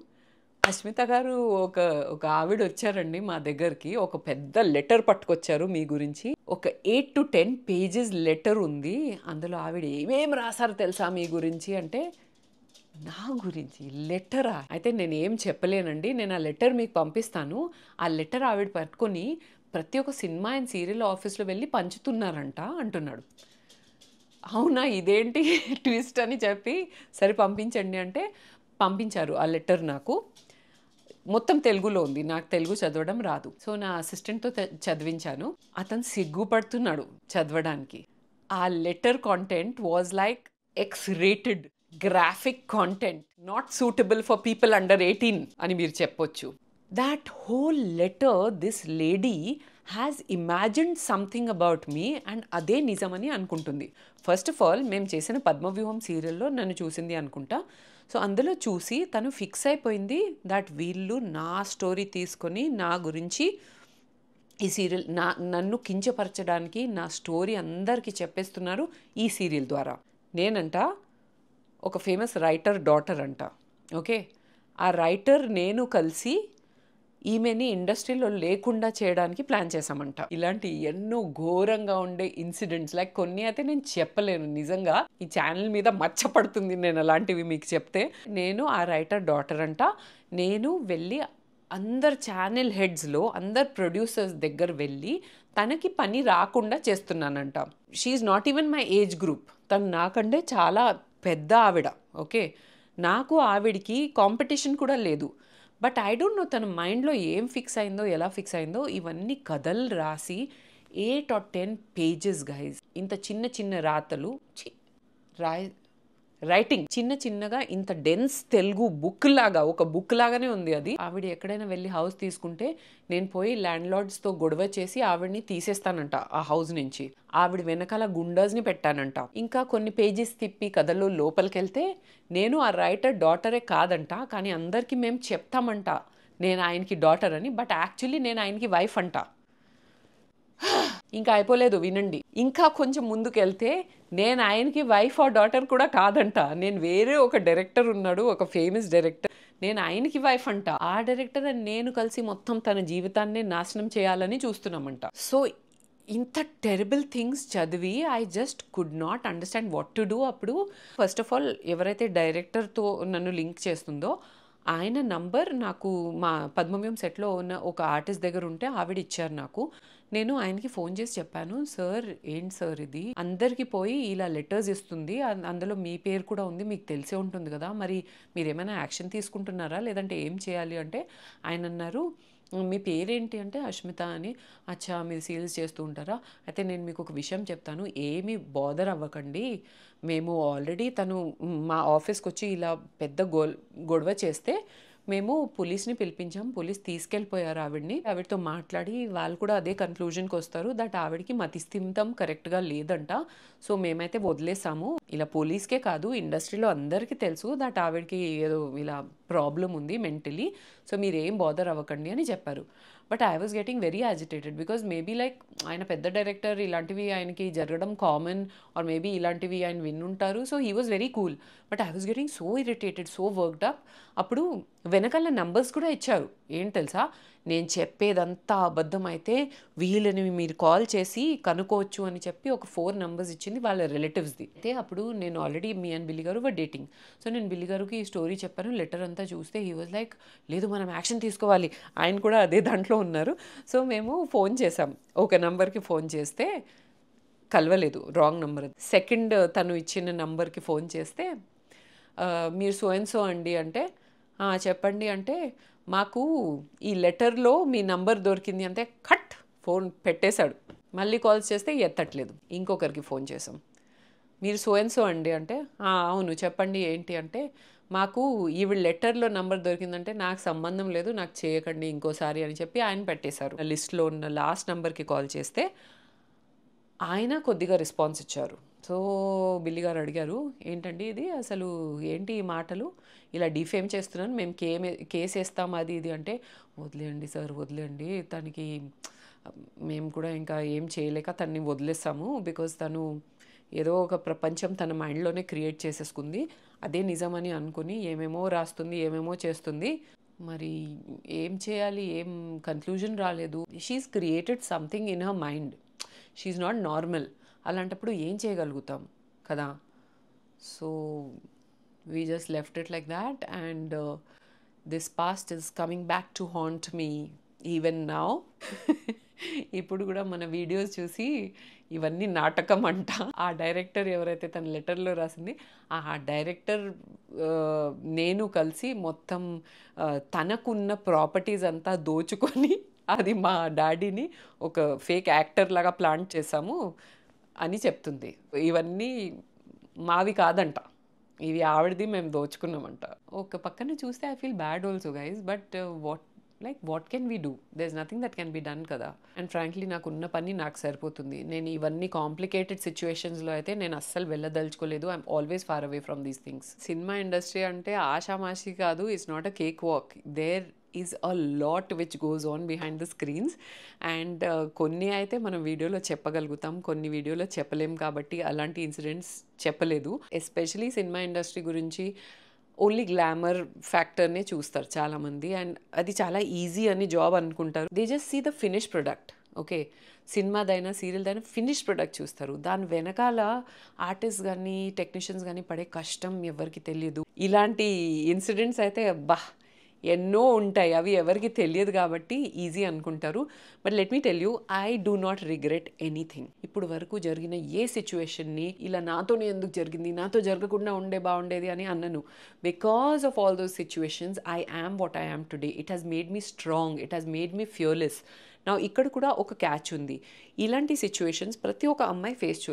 అస్మిత గారు ఒక ఆవిడ వచ్చారండి మా దగ్గరికి, ఒక పెద్ద లెటర్ పట్టుకొచ్చారు మీ గురించి, ఒక 8 to 10 pages లెటర్ ఉంది, అందులో ఆవిడ ఏమేమి రాశారు తెలుసా మీ గురించి అంటే, నా గురించి లెటరా? అయితే నేను ఏం చెప్పలేనండి, నేను ఆ లెటర్ మీకు పంపిస్తాను, ఆ లెటర్ ఆవిడ పట్టుకొని ప్రతి ఒక్క సినిమా అండ్ సీరియల్ ఆఫీస్లో వెళ్ళి పంచుతున్నారంట అంటున్నాడు. అవునా, ఇదేంటి ట్విస్ట్ అని చెప్పి సరే పంపించండి అంటే పంపించారు ఆ లెటర్. నాకు మొత్తం తెలుగులో ఉంది, నాకు తెలుగు చదవడం రాదు. సో నా అసిస్టెంట్తో చదివించాను. అతను సిగ్గుపడుతున్నాడు చదవడానికి. ఆ letter content was like X-rated graphic content, not suitable for people under 18 అని మీరు చెప్పొచ్చు. That whole letter, this lady has imagined something about me and అదే నిజమని అనుకుంటుంది. ఫస్ట్ ఆఫ్ ఆల్ మేము చేసిన పద్మవ్యూహం సీరియల్లో నన్ను చూసింది అనుకుంటా. సో అందులో చూసి తను ఫిక్స్ అయిపోయింది దట్ వీళ్ళు నా స్టోరీ తీసుకొని నా గురించి ఈ సీరియల్ నన్ను కించపరచడానికి నా స్టోరీ అందరికీ చెప్పేస్తున్నారు ఈ సీరియల్ ద్వారా. నేనంట ఒక ఫేమస్ రైటర్ డాటర్ అంట, ఓకే, ఆ రైటర్ నేను కలిసి ఈమెని ఇండస్ట్రీలో లేకుండా చేయడానికి ప్లాన్ చేశామంట. ఇలాంటి ఎన్నో ఘోరంగా ఉండే ఇన్సిడెంట్స్, లైక్ కొన్ని అయితే నేను చెప్పలేను, నిజంగా ఈ ఛానల్ మీద మచ్చపడుతుంది నేను అలాంటివి మీకు చెప్తే. నేను ఆ రైటర్ డాటర్ అంట, నేను వెళ్ళి అందరు ఛానల్ హెడ్స్లో అందరు ప్రొడ్యూసర్స్ దగ్గర వెళ్ళి తనకి పని రాకుండా చేస్తున్నానంట. She's not even my age group, తను నాకంటే చాలా పెద్ద ఆవిడ, ఓకే, నాకు ఆవిడికి కాంపిటీషన్ కూడా లేదు. బట్ ఐ డోంట్ నో తన మైండ్లో ఏం ఫిక్స్ అయిందో ఎలా ఫిక్స్ అయిందో, ఇవన్నీ కథలు రాసి 8 or 10 pages గైజ్, ఇంత చిన్న రాతలు రైటింగ్ చిన్నగా ఇంత డెన్స్ తెలుగు బుక్ లాగా, ఒక బుక్ లాగానే ఉంది అది. ఆవిడ ఎక్కడైనా వెళ్ళి హౌస్ తీసుకుంటే నేను పోయి ల్యాండ్ లార్డ్స్తో గొడవ చేసి ఆవిడని తీసేస్తానంట ఆ హౌస్ నుంచి. ఆవిడ వెనకాల గుండాస్ని పెట్టానంట. ఇంకా కొన్ని పేజెస్ తిప్పి కథలో లోపలికి వెళ్తే నేను ఆ రైటర్ డాటరే కాదంట, కానీ అందరికీ మేము చెప్తామంట నేను ఆయనకి డాటర్ అని, బట్ యాక్చువల్లీ నేను ఆయనకి వైఫ్ అంట. ఇంకా అయిపోలేదు వినండి, ఇంకా కొంచెం ముందుకెళ్తే నేను ఆయనకి వైఫ్ ఆర్ డాటర్ కూడా కాదంట, నేను వేరే ఒక డైరెక్టర్ ఉన్నాడు, ఒక ఫేమస్ డైరెక్టర్, నేను ఆయనకి వైఫ్ అంట. ఆ డైరెక్టర్ అండ్ నేను కలిసి మొత్తం తన జీవితాన్ని నాశనం చేయాలని చూస్తున్నామంట. సో ఇంత టెరబుల్ థింగ్స్ చదివి I just could not understand what to do. అప్పుడు ఫస్ట్ ఆఫ్ ఆల్ ఎవరైతే డైరెక్టర్తో నన్ను లింక్ చేస్తుందో ఆయన నంబర్ నాకు మా పద్మవ్యూహం సెట్‌లో ఉన్న ఒక ఆర్టిస్ట్ దగ్గర ఉంటే ఆవిడ ఇచ్చారు నాకు. నేను ఆయనకి ఫోన్ చేసి చెప్పాను, "సార్ ఏంటి సార్ ఇది? అందరికి పోయి ఇలా లెటర్స్ ఇస్తుంది. అందులో మీ పేరు కూడా ఉంది. మీకు తెలిసే ఉంటుంది కదా! మరి మీరేమైనా యాక్షన్ తీసుకుంటున్నారా? లేదంటే ఏం చేయాలి?" అంటే ఆయనన్నారు, "మీ పేరేంటి?" అంటే అష్మిత అని. "అచ్చా! మీరు సేల్స్ చేస్తూ ఉంటారా? అయితే నేను మీకు ఒక విషయం చెప్తాను. ఏమీ బాదర్ అవ్వకండి. మేము ఆల్రెడీ తను మా ఆఫీస్‌కొచ్చి ఇలా పెద్ద గొడవ చేస్తే మేము పోలీస్‌ని పిలిపించాం. పోలీస్ తీసుకెళ్ళిపోయారు ఆవిడని. ఆవిడతో మాట్లాడి వాళ్ళు కూడా అదే కన్క్లూజన్‌కి వస్తారు దట్ ఆవిడకి మతిస్థిమితం కరెక్ట్‌గా లేదంట. సో మేమైతే వదిలేసాము. ఇలా పోలీస్‌కే కాదు ఇండస్ట్రీలో అందరికీ తెలుసు దట్ ఆవిడకి ఏదో ఇలా ప్రాబ్లమ్ ఉంది మెంటలీ. సో మీరేం బాదర్ అవ్వకండి" అని చెప్పారు. But I was getting very agitated because maybe like ఆయన పెద్ద డైరెక్టర్, ఇలాంటివి ఆయనకి జరగడం కామన్ ఆర్ మేబీ ఇలాంటివి ఆయన వినుంటారు. So he was very cool. But I was getting so irritated, so worked up. అప్పుడు వెనకాల నంబర్స్ కూడా ఇచ్చారు. ఏంటి తెలుసా, నేను చెప్పేదంతా అబద్ధం అయితే వీళ్ళని మీరు కాల్ చేసి కనుక్కోవచ్చు అని చెప్పి ఒక 4 నంబర్స్ ఇచ్చింది వాళ్ళ రిలేటివ్స్ది. అయితే అప్పుడు నేను ఆల్రెడీ మీ అండ్ బిల్లి గారు వర్ డేటింగ్. సో నేను బిల్లి గారికి ఈ స్టోరీ చెప్పాను. లెటర్ అంతా చూస్తే హీ వాజ్ లైక్, లేదు మనం యాక్షన్ తీసుకోవాలి. ఆయన కూడా అదే దాంట్లో ఉన్నారు. సో మేము ఫోన్ చేసాం. ఒక నంబర్కి ఫోన్ చేస్తే కలవలేదు, రాంగ్ నంబర్. సెకండ్ తను ఇచ్చిన నంబర్కి ఫోన్ చేస్తే, మీరు సో అండ్ సో అండి అంటే, చెప్పండి అంటే, మాకు ఈ లెటర్లో మీ నంబర్ దొరికింది అంటే కట్ ఫోన్ పెట్టేశాడు. మళ్ళీ కాల్స్ చేస్తే ఎత్తట్లేదు. ఇంకొకరికి ఫోన్ చేసాం. మీరు సో అండ్ సో అండి అంటే, అవును చెప్పండి ఏంటి అంటే, మాకు ఈవిడ లెటర్లో నంబర్ దొరికిందంటే నాకు సంబంధం లేదు, నాకు చేయకండి ఇంకోసారి అని చెప్పి ఆయన పెట్టేశారు. లిస్ట్లో ఉన్న లాస్ట్ నంబర్కి కాల్ చేస్తే ఆయన కొద్దిగా రెస్పాన్స్ ఇచ్చారు. సో బిల్లి గారు అడిగారు, ఏంటండి ఇది అసలు ఏంటి ఈ మాటలు, ఇలా డిఫేమ్ చేస్తున్నాను, మేము కేసు వేస్తాం అది ఇది అంటే, వదిలేయండి సార్ వదిలేయండి, తనకి మేము కూడా ఇంకా ఏం చేయలేక తనని వదిలేస్తాము. బికాజ్ తను ఏదో ఒక ప్రపంచం తన మైండ్లోనే క్రియేట్ చేసేసుకుంది, అదే నిజమని అనుకుని ఏమేమో రాస్తుంది, ఏమేమో చేస్తుంది. మరి ఏం చేయాలి, ఏం కన్క్లూజన్ రాలేదు. She's created something in her mind. She's not normal. అలాంటప్పుడు ఏం చేయగలుగుతాం కదా. So we just left it like that and this past is coming back to haunt me even now. ఇప్పుడు కూడా మన వీడియోస్ చూసి ఇవన్నీ నాటకం అంట. ఆ డైరెక్టర్ ఎవరైతే తన లెటర్లో రాసింది, ఆ డైరెక్టర్ నేను కలిసి మొత్తం తనకున్న ప్రాపర్టీస్ అంతా దోచుకొని అది మా డాడీని ఒక ఫేక్ యాక్టర్ లాగా ప్లాంట్ చేశాము అని చెప్తుంది. ఇవన్నీ మావి కాదంట, ఇవి ఆవిడది, మేము దోచుకున్నామంట. ఒక పక్కన చూస్తే I feel bad also guys. But what can we do, there is nothing that can be done కదా. అండ్ ఫ్రాంక్లీ నాకున్న పని నాకు సరిపోతుంది. నేను ఇవన్నీ కాంప్లికేటెడ్ సిచ్యువేషన్స్లో అయితే నేను అస్సలు వెళ్ళదలుచుకోలేదు. I'm always far away from these things. Cinema industry అంటే ఆషామాషి కాదు, it's not a cake walk. There is a lot which goes on behind the screens. And కొన్ని అయితే మనం వీడియోలో చెప్పగలుగుతాం, కొన్ని వీడియోలో చెప్పలేం. కాబట్టి అలాంటి ఇన్సిడెంట్స్ చెప్పలేదు. ఎస్పెషలీ సినిమా ఇండస్ట్రీ గురించి ఓన్లీ గ్లామర్ ఫ్యాక్టర్నే చూస్తారు చాలామంది, అండ్ అది చాలా ఈజీ అని జాబ్ అనుకుంటారు. They just see the finish product. Okay, సినిమాదైనా సీరియల్దైనా ఫినిష్ ప్రొడక్ట్ చూస్తారు. దాని వెనకాల ఆర్టిస్ట్ కానీ టెక్నీషియన్స్ కానీ పడే కష్టం ఎవరికి తెలియదు. ఇలాంటి ఇన్సిడెంట్స్ అయితే ఎన్నో ఉంటాయి, అవి ఎవరికి తెలియదు కాబట్టి ఈజీ అనుకుంటారు. But let me tell you, I do not regret anything. ఇప్పుడు వరకు జరిగిన ఏ సిచ్యువేషన్ని ఇలా నాతోనే ఎందుకు జరిగింది, నాతో జరగకుండా ఉండే బాగుండేది అని అన్నను. Because of all those situations I am what I am today. It has made me strong, it has made me fearless. నా ఇక్కడ కూడా ఒక క్యాచ్ ఉంది. ఇలాంటి సిచ్యువేషన్స్ ప్రతి ఒక్క అమ్మాయి ఫేస్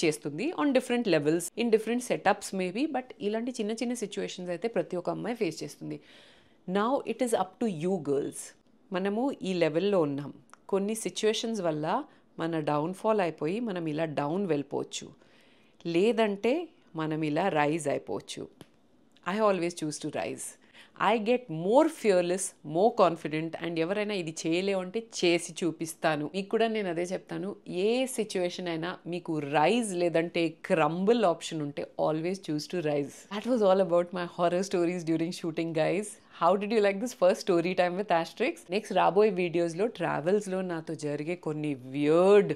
చేస్తుంది on different levels, in different setups maybe. But ఇలాంటి చిన్న చిన్న సిచ్యువేషన్స్ అయితే ప్రతి ఒక్క అమ్మాయి ఫేస్ చేస్తుంది. Now it is up to you girls. మనము ఈ లెవెల్లో ఉన్నాం. కొన్ని సిచ్యువేషన్స్ వల్ల మన డౌన్ఫాల్ అయిపోయి మనం ఇలా డౌన్ వెళ్ళిపోవచ్చు, లేదంటే మనం ఇలా రైజ్ అయిపోవచ్చు. I always choose to rise. I get more fearless, more confident. And ఎవరైనా ఇది చేయలేవు అంటే చేసి చూపిస్తాను. మీకు కూడా నేను అదే చెప్తాను, ఏ సిచ్యువేషన్ అయినా మీకు రైజ్ లేదంటే క్రంబుల్ ఆప్షన్ ఉంటే always choose to rise. That was all about my horror stories during shooting guys. How did you like this first story time with Astrix? Next రాబోయే వీడియోస్లో ట్రావెల్స్లో నాతో జరిగే కొన్ని వియర్డ్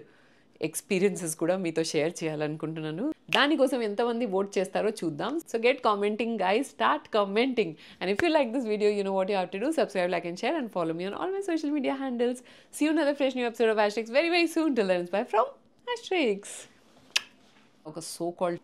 ఎక్స్పీరియన్సెస్ కూడా మీతో షేర్ చేయాలనుకుంటున్నాను. దానికోసం ఎంతమంది ఓట్ చేస్తారో చూద్దాం. So get commenting guys, start commenting. And if you like this video, you know what you have to do. Subscribe, like and share and follow me on all my social media handles. See you in another fresh new episode of Asterix very, very soon. Till then, it's bye from Asterix. ఒక so called